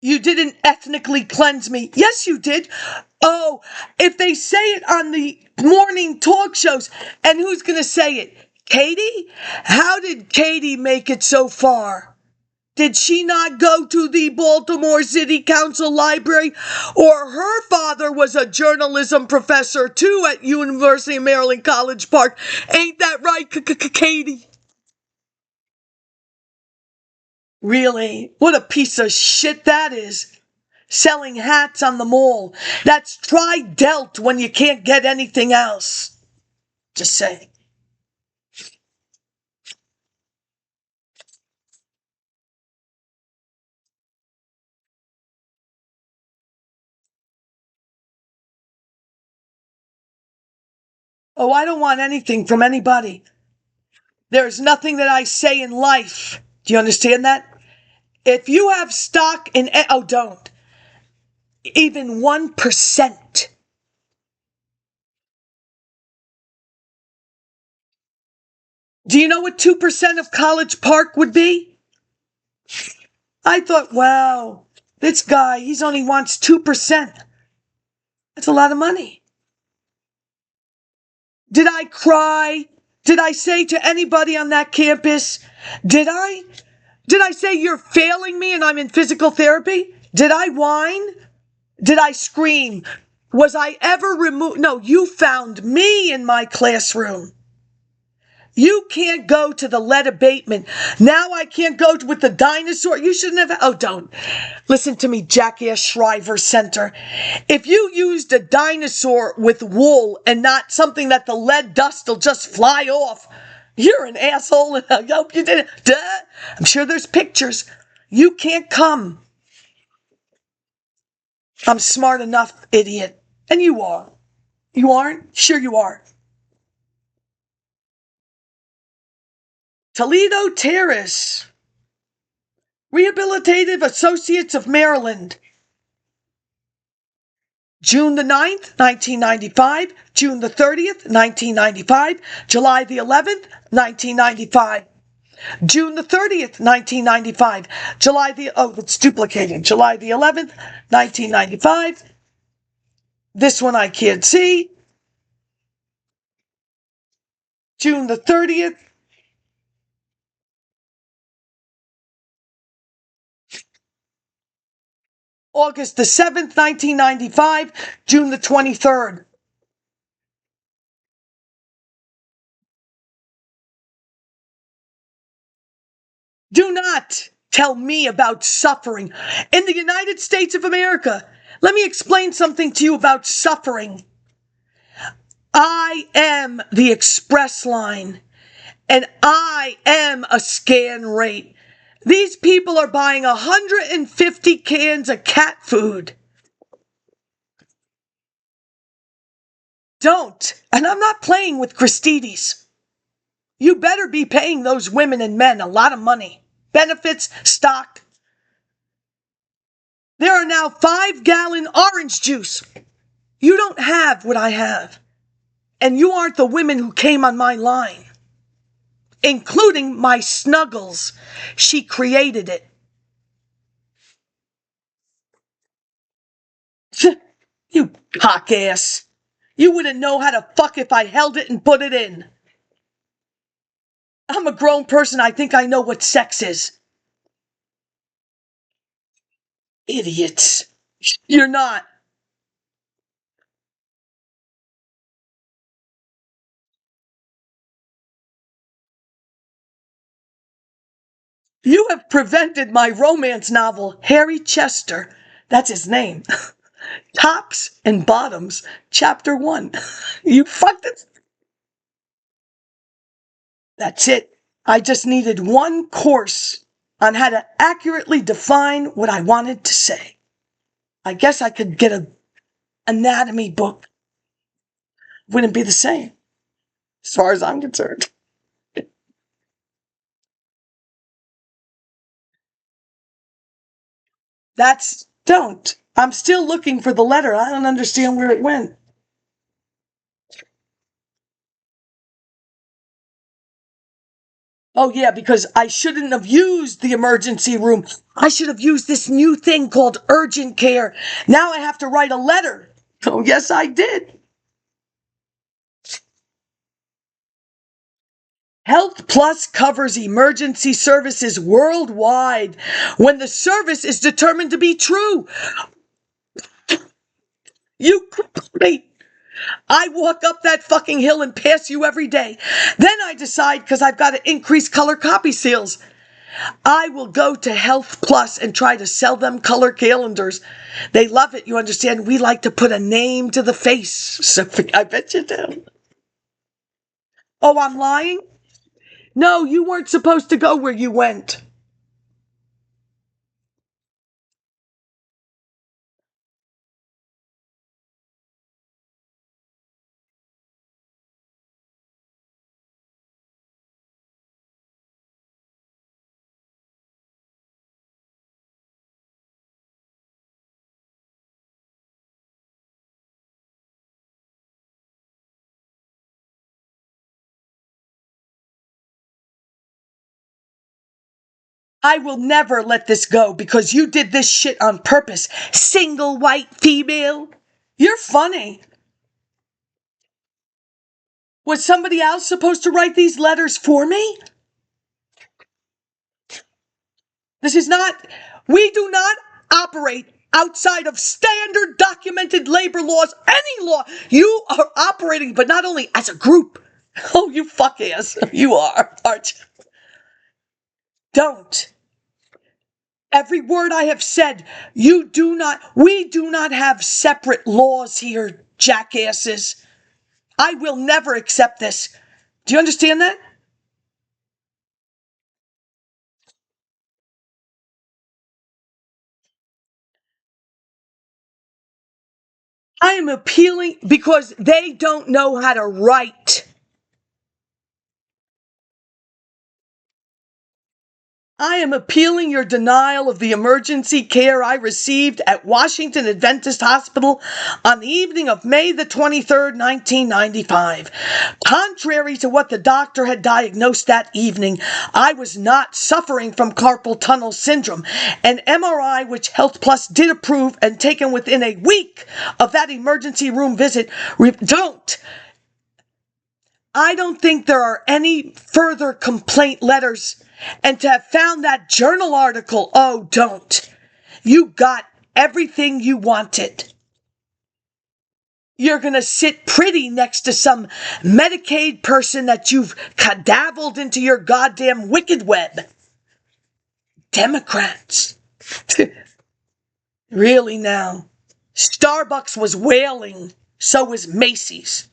You didn't ethnically cleanse me. Yes, you did. Oh, if they say it on the morning talk shows, and who's going to say it? Katie? How did Katie make it so far? Did she not go to the Baltimore City Council Library? Or her father was a journalism professor too at University of Maryland College Park. Ain't that right, Katie? Really? What a piece of shit that is. Selling hats on the mall. That's try Delt when you can't get anything else. Just saying. Oh, I don't want anything from anybody. There's nothing that I say in life. Do you understand that? If you have stock in, oh, don't. Even 1%. Do you know what 2% of College Park would be? I thought, wow, this guy, he's only wants 2%. That's a lot of money. Did I cry? Did I say to anybody on that campus, did I say you're failing me and I'm in physical therapy? Did I whine? Did I scream? Was I ever removed? No, you found me in my classroom. You can't go to the lead abatement. Now I can't go with the dinosaur. You shouldn't have. Oh, don't. Listen to me, jackass Shriver Center. If you used a dinosaur with wool and not something that the lead dust will just fly off, you're an asshole and I hope you did it. Duh. I'm sure there's pictures. You can't come. I'm smart enough, idiot. And you are. You aren't? Sure you are. Toledo Terrace. Rehabilitative Associates of Maryland. June the 9th, 1995. June the 30th, 1995. July the 11th, 1995. June the 30th, 1995. It's duplicated. July the 11th, 1995. This one I can't see. June the 30th. August the 7th, 1995. June the 23rd. Do not tell me about suffering. In the United States of America, let me explain something to you about suffering. I am the express line, and I am a scan rate. These people are buying 150 cans of cat food. Don't. And I'm not playing with Christides. You better be paying those women and men a lot of money. Benefits, stock. There are now 5-gallon orange juice. You don't have what I have. And you aren't the women who came on my line. Including my Snuggles. She created it. You cock ass. You wouldn't know how to fuck if I held it and put it in. I'm a grown person. I think I know what sex is. Idiots. You're not. You have prevented my romance novel, Harry Chester. That's his name. Tops and Bottoms, Chapter 1. You fucked it. That's it. I just needed one course on how to accurately define what I wanted to say. I guess I could get an anatomy book. Wouldn't be the same, as far as I'm concerned. Don't. I'm still looking for the letter. I don't understand where it went. Oh, yeah, because I shouldn't have used the emergency room. I should have used this new thing called urgent care. Now I have to write a letter. Oh, yes, I did. Health Plus covers emergency services worldwide when the service is determined to be true. You complete. I walk up that fucking hill and pass you every day. Then I decide, because I've got to increase color copy sales, I will go to Health Plus and try to sell them color calendars. They love it, you understand? We like to put a name to the face. So I bet you do. Oh, I'm lying? No, you weren't supposed to go where you went. I will never let this go because you did this shit on purpose. Single white female. You're funny. Was somebody else supposed to write these letters for me? We do not operate outside of standard documented labor laws, any law. You are operating, but not only as a group. Oh, you fuck ass. You are, aren't you? Don't. Every word I have said, we do not have separate laws here, jackasses. I will never accept this. Do you understand that? I am appealing because they don't know how to write. I am appealing your denial of the emergency care I received at Washington Adventist Hospital on the evening of May the 23rd, 1995. Contrary to what the doctor had diagnosed that evening, I was not suffering from carpal tunnel syndrome. An MRI, which Health Plus did approve and taken within a week of that emergency room visit, I don't think there are any further complaint letters. And to have found that journal article, oh, don't. You got everything you wanted. You're going to sit pretty next to some Medicaid person that you've cadaveled into your goddamn wicked web. Democrats. Really now. Starbucks was wailing. So was Macy's.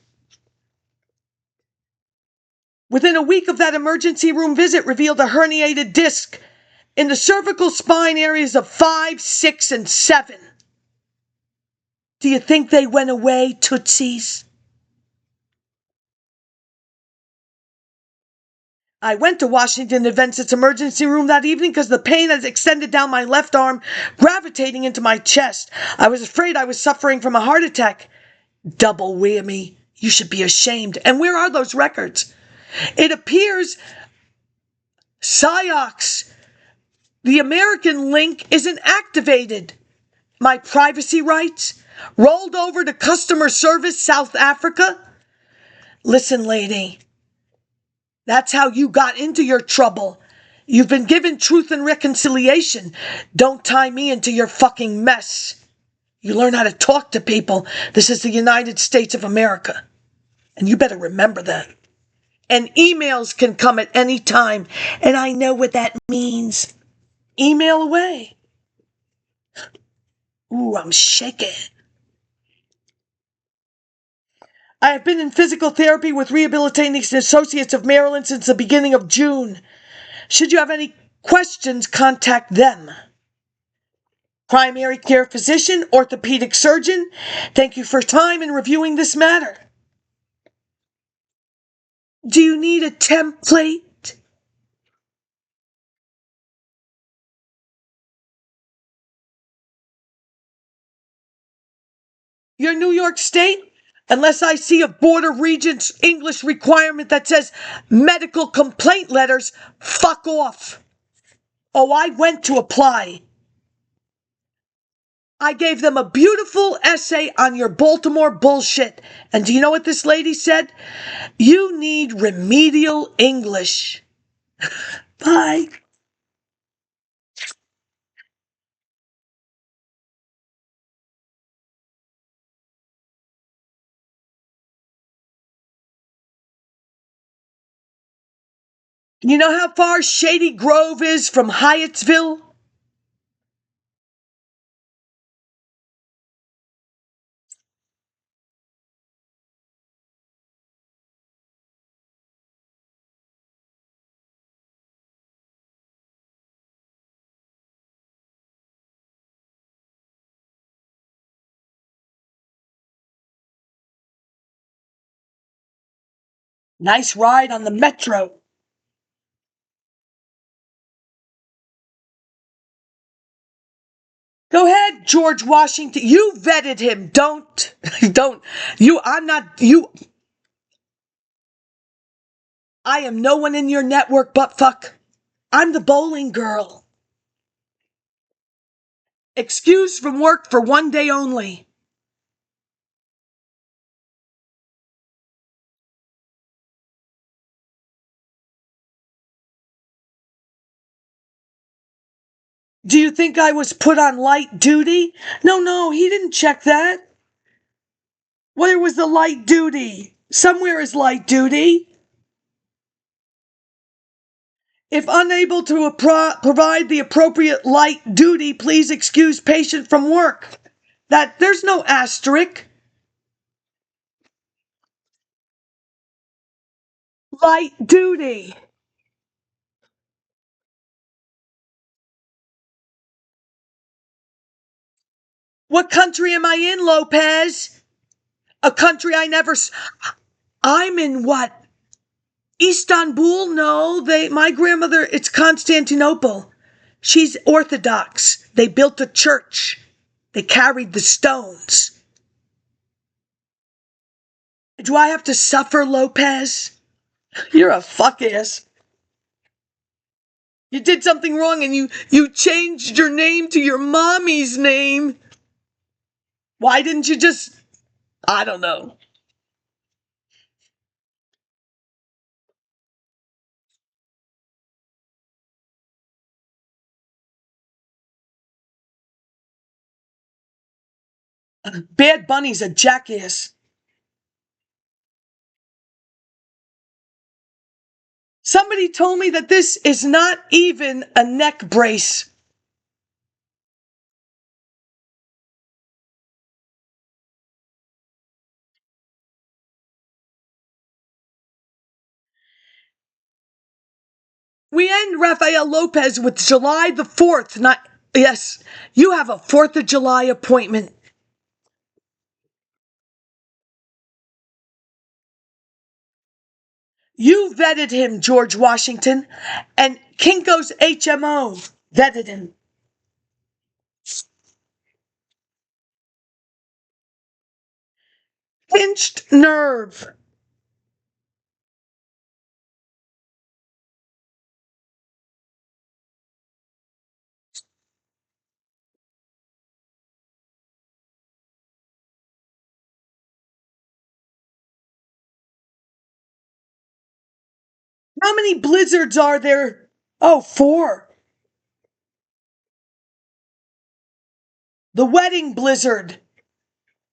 Within a week of that emergency room visit revealed a herniated disc in the cervical spine areas of 5, 6, and 7. Do you think they went away, Tootsies? I went to Washington Adventist emergency room that evening because the pain had extended down my left arm, gravitating into my chest. I was afraid I was suffering from a heart attack. Double whammy. You should be ashamed. And where are those records? It appears PsyOx, the American link, isn't activated. My privacy rights rolled over to customer service South Africa. Listen, lady, that's how you got into your trouble. You've been given truth and reconciliation. Don't tie me into your fucking mess. You learn how to talk to people. This is the United States of America. And you better remember that. And emails can come at any time. And I know what that means. Email away. Ooh, I'm shaking. I have been in physical therapy with Rehabilitating Associates of Maryland since the beginning of June. Should you have any questions, contact them. Primary care physician, orthopedic surgeon, thank you for time in reviewing this matter. Do you need a template? Your New York State? Unless I see a Board of Regents English requirement that says medical complaint letters, fuck off. Oh, I went to apply. I gave them a beautiful essay on your Baltimore bullshit. And do you know what this lady said? You need remedial English. Bye. You know how far Shady Grove is from Hyattsville? Nice ride on the metro. Go ahead, George Washington. You vetted him. Don't. I am no one in your network but fuck. I'm the bowling girl. Excused from work for 1 day only. Do you think I was put on light duty? No, he didn't check that. Where was the light duty? Somewhere is light duty. If unable to provide the appropriate light duty, please excuse patient from work. There's no asterisk. Light duty. What country am I in, Lopez? A country I never... I'm in what? Istanbul? No, my grandmother, it's Constantinople. She's Orthodox. They built a church. They carried the stones. Do I have to suffer, Lopez? You're a fuck ass. You did something wrong and you changed your name to your mommy's name. Why didn't you just... I don't know. Bad Bunny's a jackass. Somebody told me that this is not even a neck brace. We end Rafael Lopez with July the 4th. Yes, you have a 4th of July appointment. You vetted him, George Washington, and KINKOS HMO vetted him. Pinched nerve. How many blizzards are there? Oh, 4. The wedding blizzard.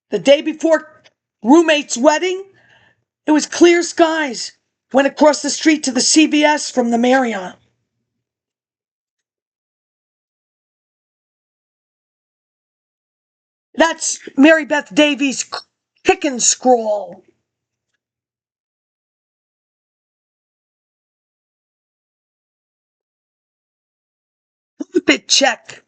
The day before roommate's wedding, it was clear skies. Went across the street to the CVS from the Marriott. That's Mary Beth Davies' kick and scroll. Bit check.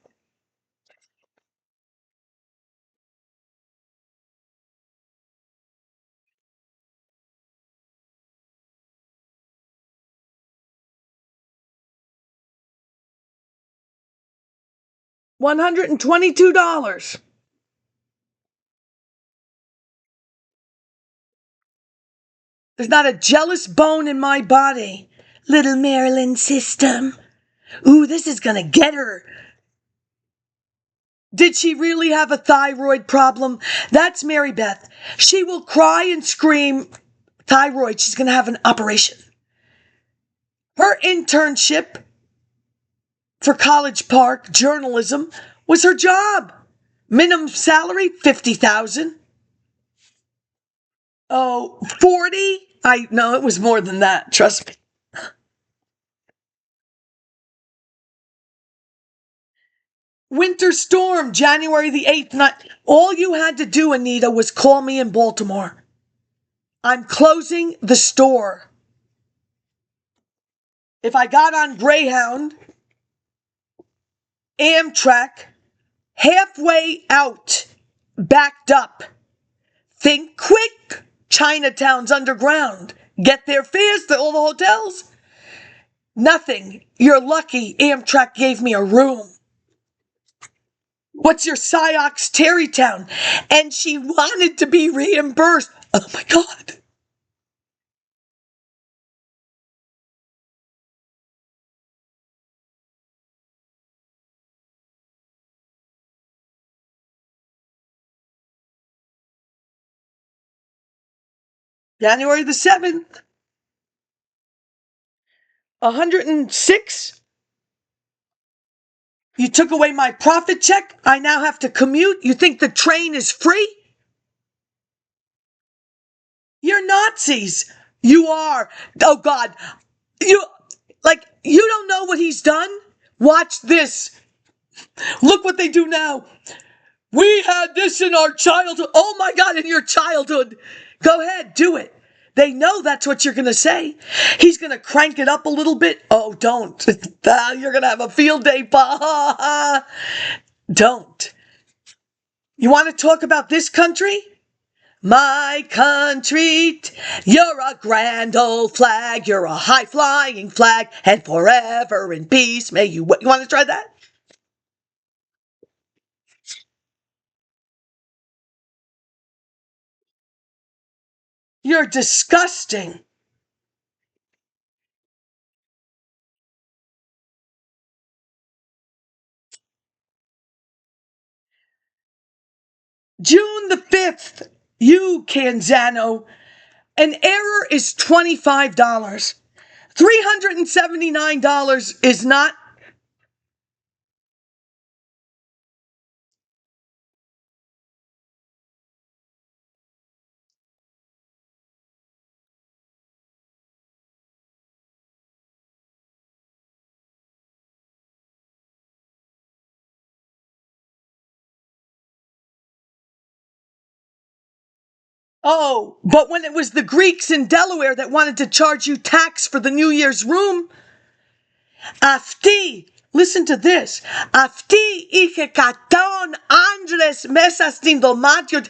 $122. There's not a jealous bone in my body. Little Maryland system. Ooh, this is gonna get her. Did she really have a thyroid problem? That's Mary Beth. She will cry and scream, thyroid, she's gonna have an operation. Her internship for College Park journalism was her job. Minimum salary, $50,000. Oh, 40? No, it was more than that, trust me. Winter storm, January the 8th. All you had to do, Anita, was call me in Baltimore. I'm closing the store. If I got on Greyhound, Amtrak, halfway out, backed up. Think quick. Chinatown's underground. Get there fast at all the hotels. Nothing. You're lucky Amtrak gave me a room. What's your Cyox Terrytown? And she wanted to be reimbursed. Oh my God. January the 7th. 106. You took away my profit check. I now have to commute. You think the train is free? You're Nazis. You are. Oh God. You don't know what he's done? Watch this. Look what they do now. We had this in our childhood. Oh my God, in your childhood. Go ahead, do it. They know that's what you're going to say. He's going to crank it up a little bit. Oh, don't. You're going to have a field day. Don't. You want to talk about this country? My country, you're a grand old flag. You're a high-flying flag. And forever in peace may you... You want to try that? You're disgusting. June the 5th, you, Canzano, an error is $25. $379 is not. Oh, but when it was the Greeks in Delaware that wanted to charge you tax for the New Year's room, Afti, listen to this. Afti ike katon Andres mesas tindomatio.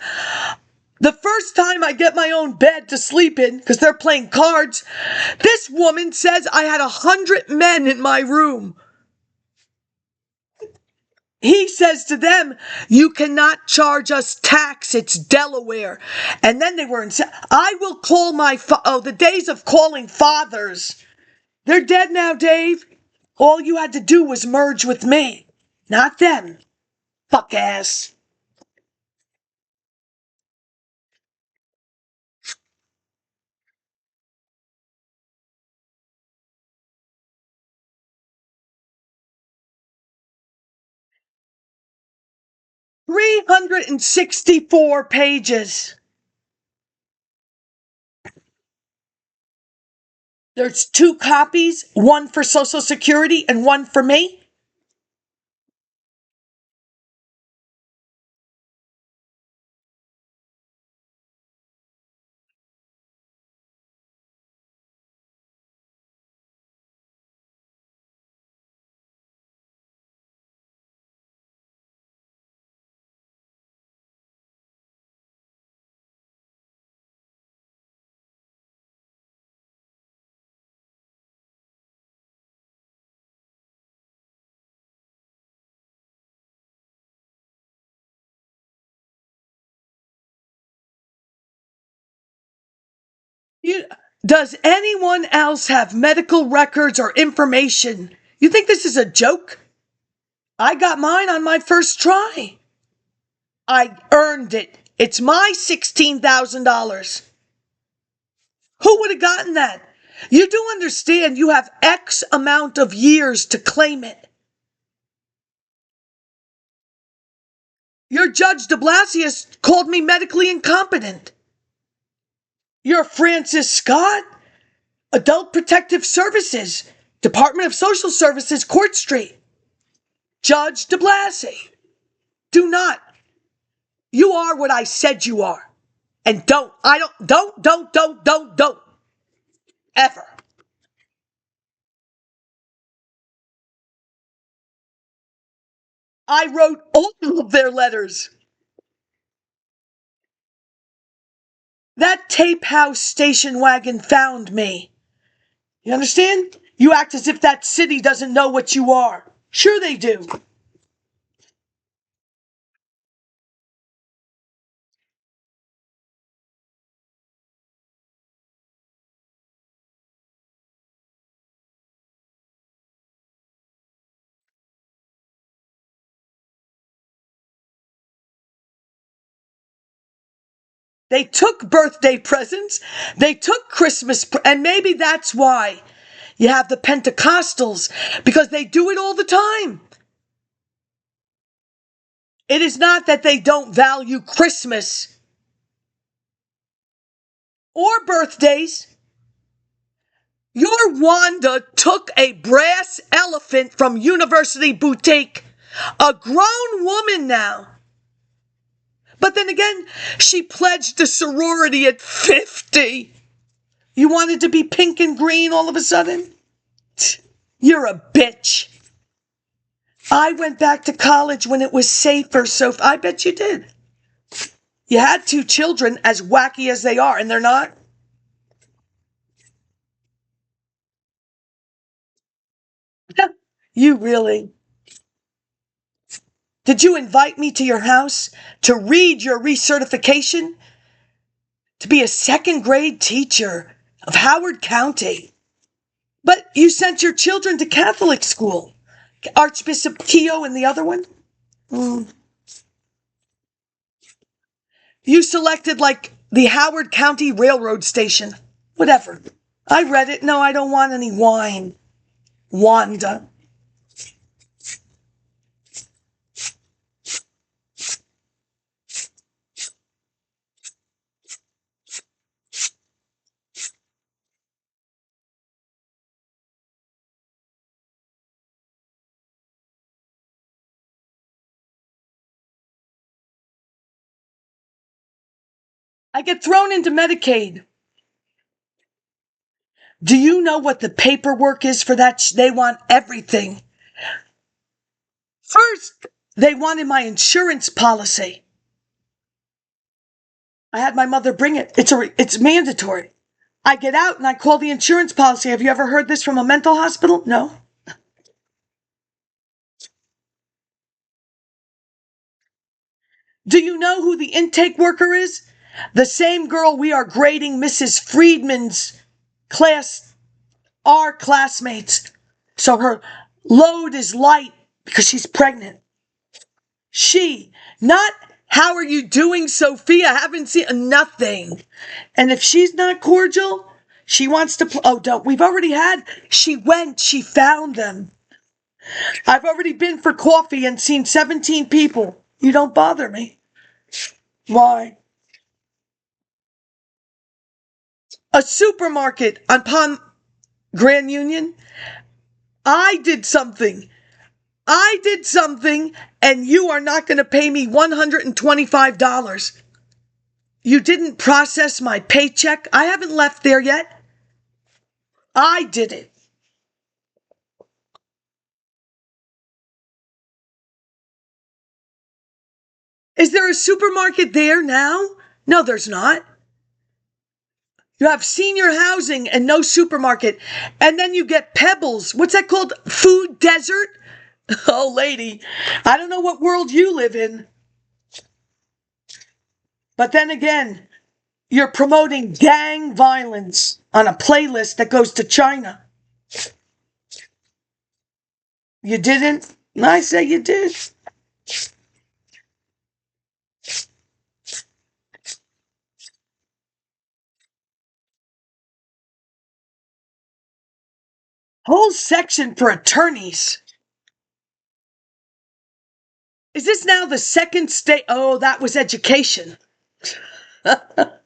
The first time I get my own bed to sleep in, because they're playing cards, this woman says I had 100 men in my room. He says to them, you cannot charge us tax. It's Delaware. And then they were I will call the days of calling fathers. They're dead now, Dave. All you had to do was merge with me, not them. Fuck ass. $364 pages. There's 2 copies, one for Social Security and one for me. You, does anyone else have medical records or information? You think this is a joke? I got mine on my first try. I earned it. It's my $16,000. Who would have gotten that? You do understand you have X amount of years to claim it. Your Judge de Blasius called me medically incompetent. You're Francis Scott, Adult Protective Services, Department of Social Services, Court Street. Judge de Blasi. Do not. You are what I said you are. And don't ever. I wrote all of their letters. That tape house station wagon found me. You understand? You act as if that city doesn't know what you are. Sure they do. They took birthday presents. They took Christmas, and maybe that's why you have the Pentecostals, because they do it all the time. It is not that they don't value Christmas or birthdays. Your Wanda took a brass elephant from University Boutique, a grown woman now. But then again, she pledged a sorority at 50. You wanted to be pink and green all of a sudden? You're a bitch. I went back to college when it was safer, so I bet you did. You had 2 children, as wacky as they are, and they're not. You really? Did you invite me to your house to read your recertification? To be a 2nd grade teacher of Howard County? But you sent your children to Catholic school. Archbishop Keogh and the other one? You selected like the Howard County Railroad Station. Whatever. I read it. No, I don't want any wine. Wanda. I get thrown into Medicaid. Do you know what the paperwork is for that? They want everything. First, they wanted my insurance policy. I had my mother bring it. It's mandatory. I get out and I call the insurance policy. Have you ever heard this from a mental hospital? No. Do you know who the intake worker is? The same girl we are grading Mrs. Friedman's class, our classmates. So her load is light because she's pregnant. Not how are you doing, Sophia? I haven't seen nothing. And if she's not cordial, she wants to, we've already had, she found them. I've already been for coffee and seen 17 people. You don't bother me. Why? A supermarket on Grand Union. I did something, and you are not going to pay me $125. You didn't process my paycheck. I haven't left there yet. I did it. Is there a supermarket there now? No, there's not. You have senior housing and no supermarket. And then you get Pebbles. What's that called? Food desert? Oh, lady, I don't know what world you live in. But then again, you're promoting gang violence on a playlist that goes to China. You didn't? I say you did. Whole section for attorneys. Is this now the second state? Oh, that was education. That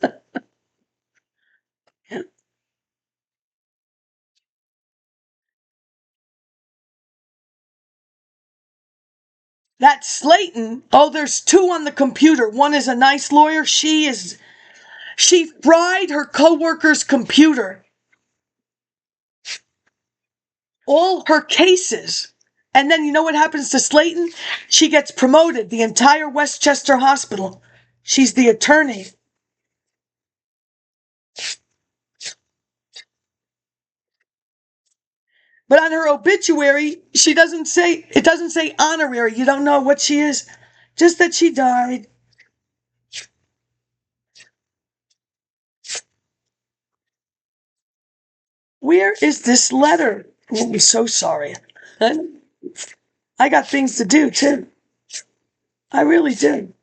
Slayton, there's 2 on the computer. One is a nice lawyer. She fried her coworker's computer. All her cases. And then you know what happens to Slayton? She gets promoted. The entire Westchester Hospital. She's the attorney. But on her obituary, it doesn't say honorary. You don't know what she is. Just that she died. Where is this letter? Oh, I'm so sorry. I got things to do, too. I really do.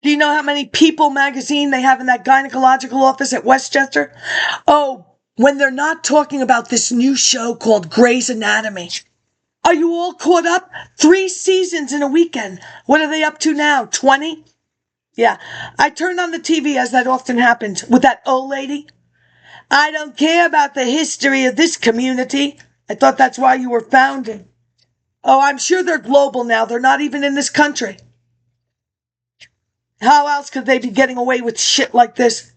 Do you know how many People magazine they have in that gynecological office at Westchester? Oh, when they're not talking about this new show called Grey's Anatomy. Are you all caught up? 3 seasons in a weekend. What are they up to now? 20? Yeah. I turned on the TV, as that often happens, with that old lady. I don't care about the history of this community. I thought that's why you were founded. Oh, I'm sure they're global now. They're not even in this country. How else could they be getting away with shit like this?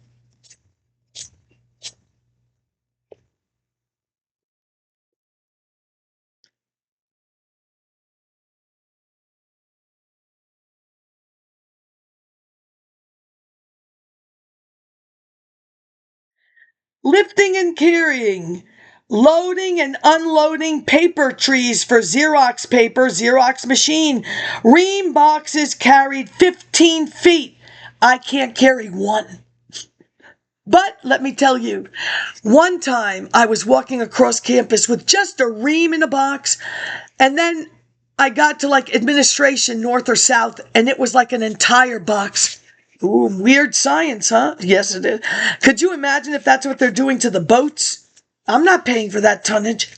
Lifting and carrying. Loading and unloading paper trees for Xerox paper, Xerox machine. Ream boxes carried 15 feet. I can't carry one. But let me tell you, one time I was walking across campus with just a ream in a box, and then I got to like administration, north or south, and it was like an entire box. Ooh, weird science, huh? Yes, it is. Could you imagine if that's what they're doing to the boats? I'm not paying for that tonnage.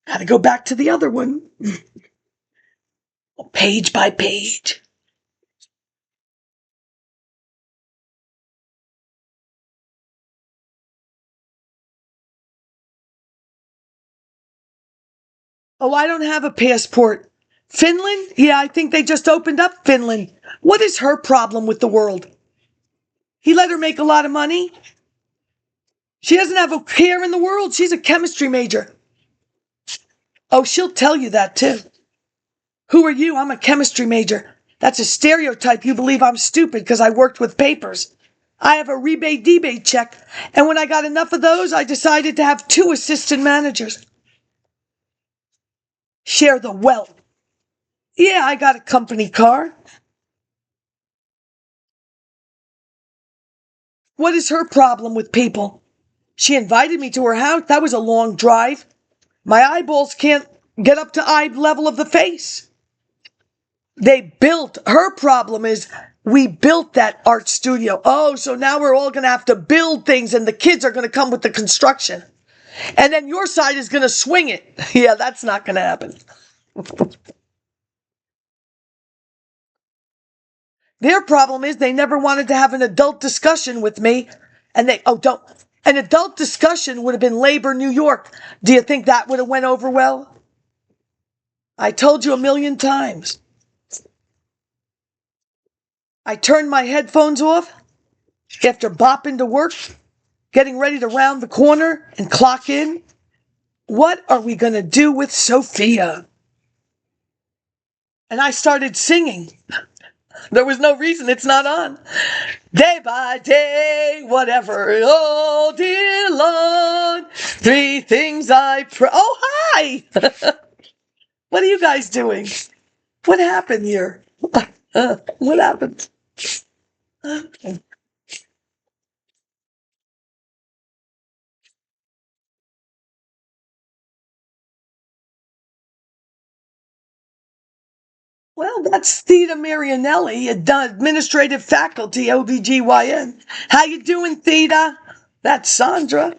Gotta go back to the other one. Page by page. Oh, I don't have a passport. Finland? Yeah, I think they just opened up Finland. What is her problem with the world? He let her make a lot of money. She doesn't have a care in the world. She's a chemistry major. Oh, she'll tell you that too. Who are you? I'm a chemistry major. That's a stereotype. You believe I'm stupid because I worked with papers. I have a rebate check. And when I got enough of those, I decided to have 2 assistant managers. Share the wealth. Yeah, I got a company car. What is her problem with people? She invited me to her house. That was a long drive. My eyeballs can't get up to eye level of the face. Her problem is we built that art studio. Oh, so now we're all going to have to build things and the kids are going to come with the construction. And then your side is going to swing it. Yeah, that's not going to happen. Their problem is they never wanted to have an adult discussion with me. And an adult discussion would have been Labor New York. Do you think that would have went over well? I told you a million times. I turned my headphones off after bopping to work, getting ready to round the corner and clock in. What are we going to do with Sophia? And I started singing. There was no reason it's not on. Day by day, whatever. Oh, dear Lord, 3 things I pray. Oh, hi! What are you guys doing? What happened here? What happened? Well, that's Theta Marianelli, administrative faculty, OBGYN. How you doing, Theta? That's Sandra.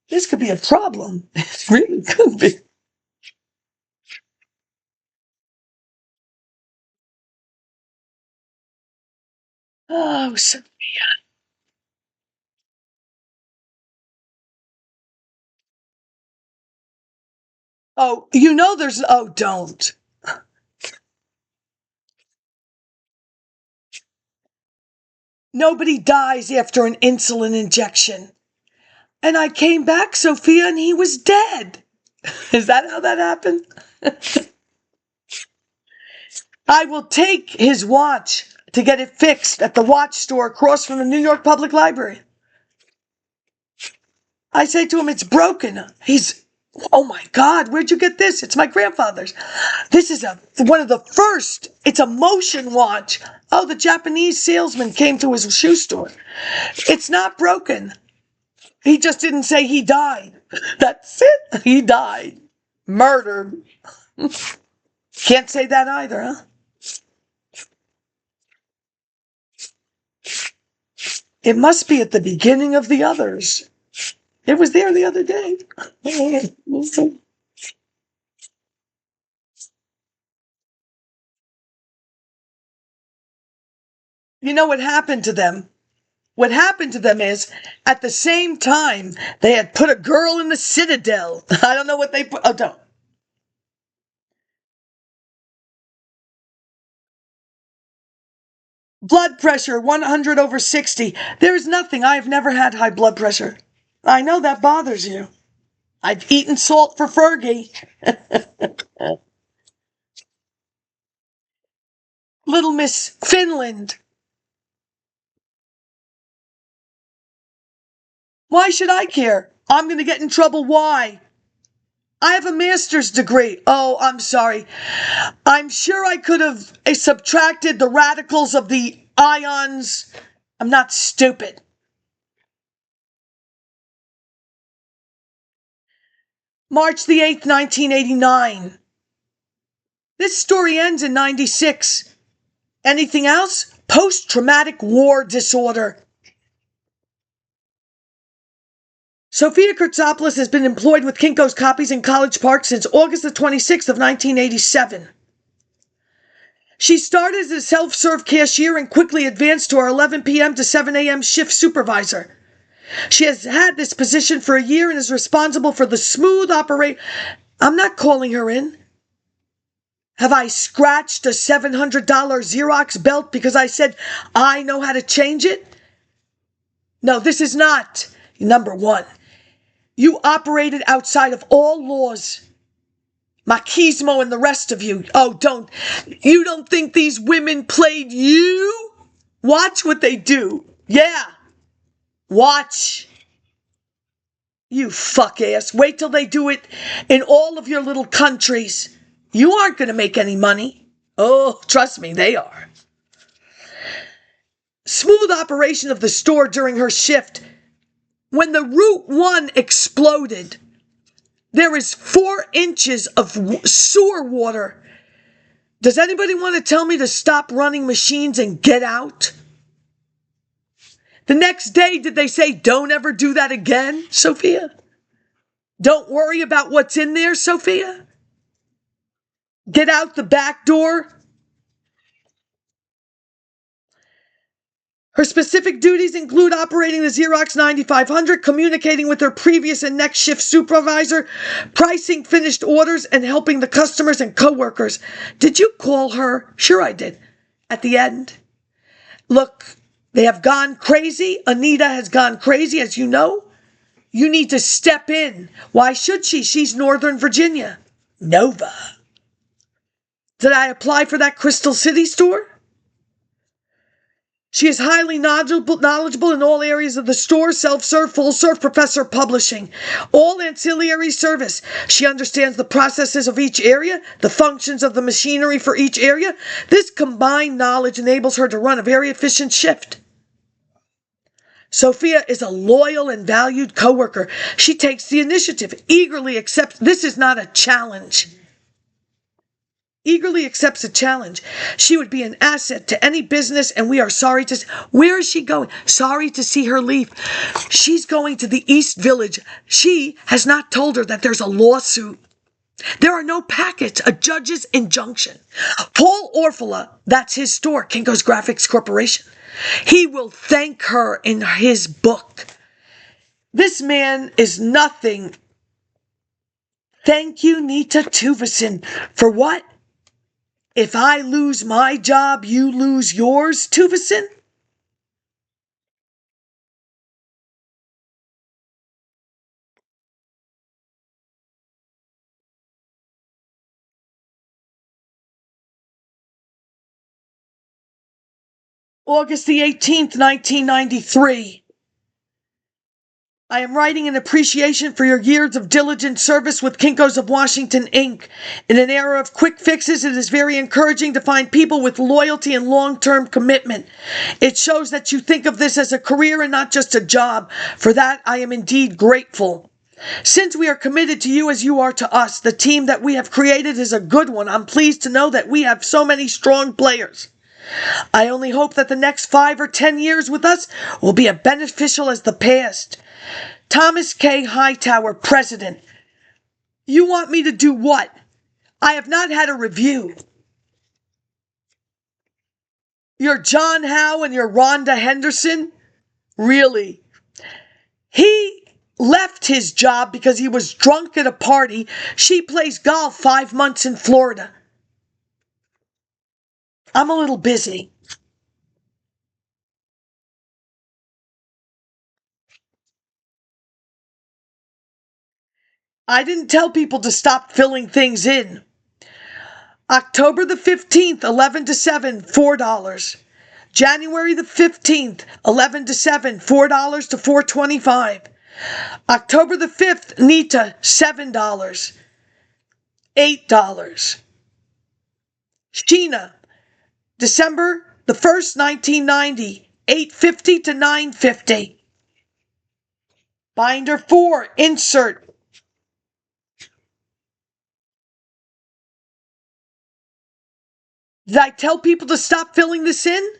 This could be a problem. It really could be. Oh, Sophia. Oh, don't. Nobody dies after an insulin injection. And I came back, Sophia, and he was dead. Is that how that happened? I will take his watch to get it fixed at the watch store across from the New York Public Library. I say to him, it's broken. Oh my God, where'd you get this? It's my grandfather's. This is one of the first. It's a motion watch. Oh, the Japanese salesman came to his shoe store. It's not broken. He just didn't say he died. That's it. He died. Murdered. Can't say that either, huh? It must be at the beginning of the others. It was there the other day. You know what happened to them? What happened to them is, at the same time, they had put a girl in the Citadel. I don't know what they put. Oh, don't. Blood pressure, 100/60. There's nothing. I have never had high blood pressure. I know that bothers you. I've eaten salt for Fergie. Little Miss Finland. Why should I care? I'm going to get in trouble. Why? I have a master's degree. Oh, I'm sorry. I'm sure I could have subtracted the radicals of the ions. I'm not stupid. March the 8th, 1989. This story ends in 96. Anything else? Post-traumatic war disorder. Sophia Kurtzopoulos has been employed with KINKOS copies in College Park since August the 26th of 1987. She started as a self-serve cashier and quickly advanced to her 11 p.m. to 7 a.m. shift supervisor. She has had this position for a year and is responsible for the smooth operation. I'm not calling her in. Have I scratched a $700 Xerox belt because I said I know how to change it? No, this is not. Number one, you operated outside of all laws. Machismo and the rest of you. Oh, you don't think these women played you? Watch what they do. Yeah. Watch. You fuck ass. Wait till they do it in all of your little countries. You aren't going to make any money. Oh, trust me, they are. Smooth operation of the store during her shift. When the Route 1 exploded, there is 4 inches of sewer water. Does anybody want to tell me to stop running machines and get out? The next day, did they say, don't ever do that again, Sophia? Don't worry about what's in there, Sophia? Get out the back door. Her specific duties include operating the Xerox 9500, communicating with her previous and next shift supervisor, pricing finished orders, and helping the customers and coworkers. Did you call her? Sure I did. At the end. Look, they have gone crazy. Anita has gone crazy, as you know. You need to step in. Why should she? She's Northern Virginia. Nova. Did I apply for that Crystal City store? She is highly knowledgeable in all areas of the store, self-serve, full-serve, professor publishing, all ancillary service. She understands the processes of each area, the functions of the machinery for each area. This combined knowledge enables her to run a very efficient shift. Sophia is a loyal and valued coworker. She takes the initiative, eagerly accepts. This is not a challenge. Eagerly accepts a challenge. She would be an asset to any business, and we are sorry to... Where is she going? Sorry to see her leave. She's going to the East Village. She has not told her that there's a lawsuit. There are no packets, a judge's injunction. Paul Orfila, that's his store, KINKOS Graphics Corporation. He will thank her in his book. This man is nothing. Thank you, Nita TUVESON. For what? If I lose my job, you lose yours, TUVESON? August the 18th, 1993. I am writing in appreciation for your years of diligent service with KINKOS of Washington, Inc. In an era of quick fixes, it is very encouraging to find people with loyalty and long-term commitment. It shows that you think of this as a career and not just a job. For that, I am indeed grateful. Since we are committed to you as you are to us, the team that we have created is a good one. I'm pleased to know that we have so many strong players. I only hope that the next 5 or 10 years with us will be as beneficial as the past. Thomas K. Hightower, President. You want me to do what? I have not had a review. You're John Howe and you're Rhonda Henderson? Really? He left his job because he was drunk at a party. She plays golf 5 months in Florida. I'm a little busy. I didn't tell people to stop filling things in. October the 15th, 11 to 7, $4. January the 15th, 11 to 7, $4 to $4.25. October the 5th, Nita, $7. $8. Sheena, December the 1st, 1990, $8.50 to $9.50. Binder 4, insert. Did I tell people to stop filling this in?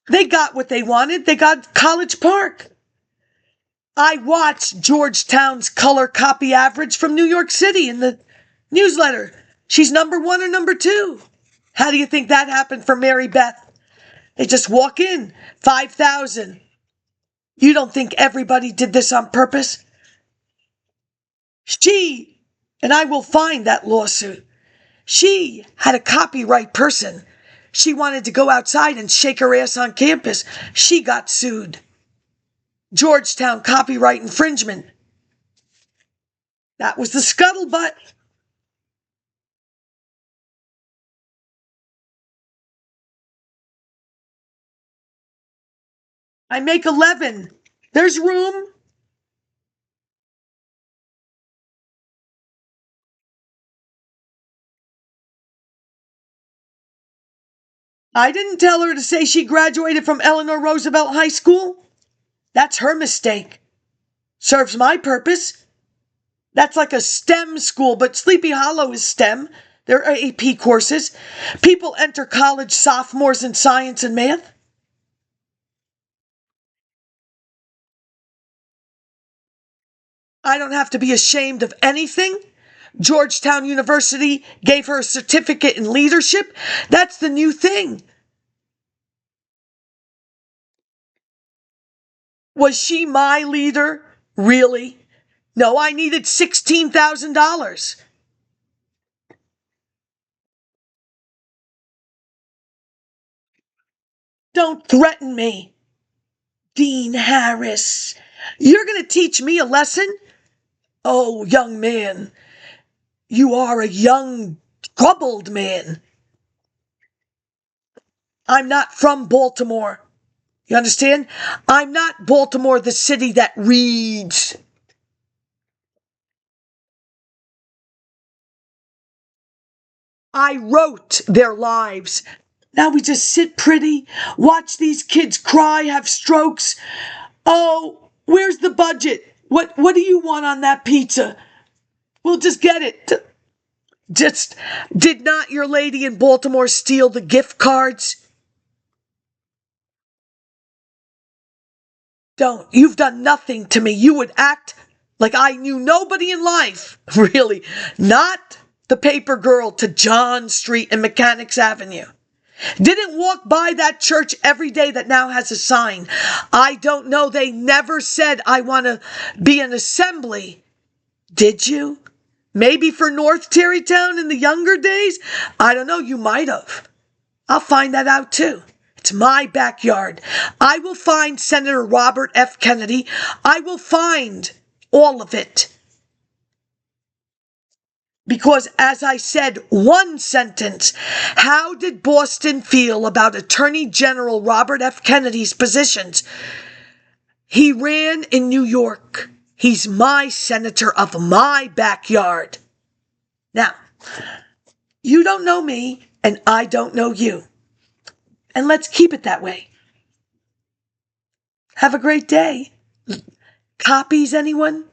They got what they wanted. They got College Park. I watched Georgetown's color copy average from New York City in the newsletter. She's number 1 or number 2. How do you think that happened for Mary Beth? They just walk in, 5,000. You don't think everybody did this on purpose? She, and I will find that lawsuit. She had a copyright person. She wanted to go outside and shake her ass on campus. She got sued. Georgetown copyright infringement. That was the scuttlebutt. I make 11. There's room. I didn't tell her to say she graduated from Eleanor Roosevelt High School. That's her mistake. Serves my purpose. That's like a STEM school, but Sleepy Hollow is STEM. There are AP courses. People enter college sophomores in science and math. I don't have to be ashamed of anything. Georgetown University gave her a certificate in leadership. That's the new thing. Was she my leader? Really? No, I needed $16,000. Don't threaten me. Dean Harris, you're going to teach me a lesson? Oh, young man, you are a young, troubled man. I'm not from Baltimore. You understand? I'm not Baltimore, the city that reads. I wrote their lives. Now we just sit pretty, watch these kids cry, have strokes. Oh, where's the budget? What do you want on that pizza? We'll just get it. Just, did not your lady in Baltimore steal the gift cards? Don't. You've done nothing to me. You would act like I knew nobody in life. Really. Not the paper girl to John Street and Mechanics Avenue. Didn't walk by that church every day that now has a sign. I don't know. They never said, I want to be an assembly. Did you? Maybe for North Tarrytown in the younger days? I don't know. You might have. I'll find that out too. It's my backyard. I will find Senator Robert F. Kennedy. I will find all of it. Because, as I said, one sentence, how did Boston feel about Attorney General Robert F. Kennedy's positions? He ran in New York. He's my senator of my backyard. Now, you don't know me, and I don't know you. And let's keep it that way. Have a great day. Copies, anyone?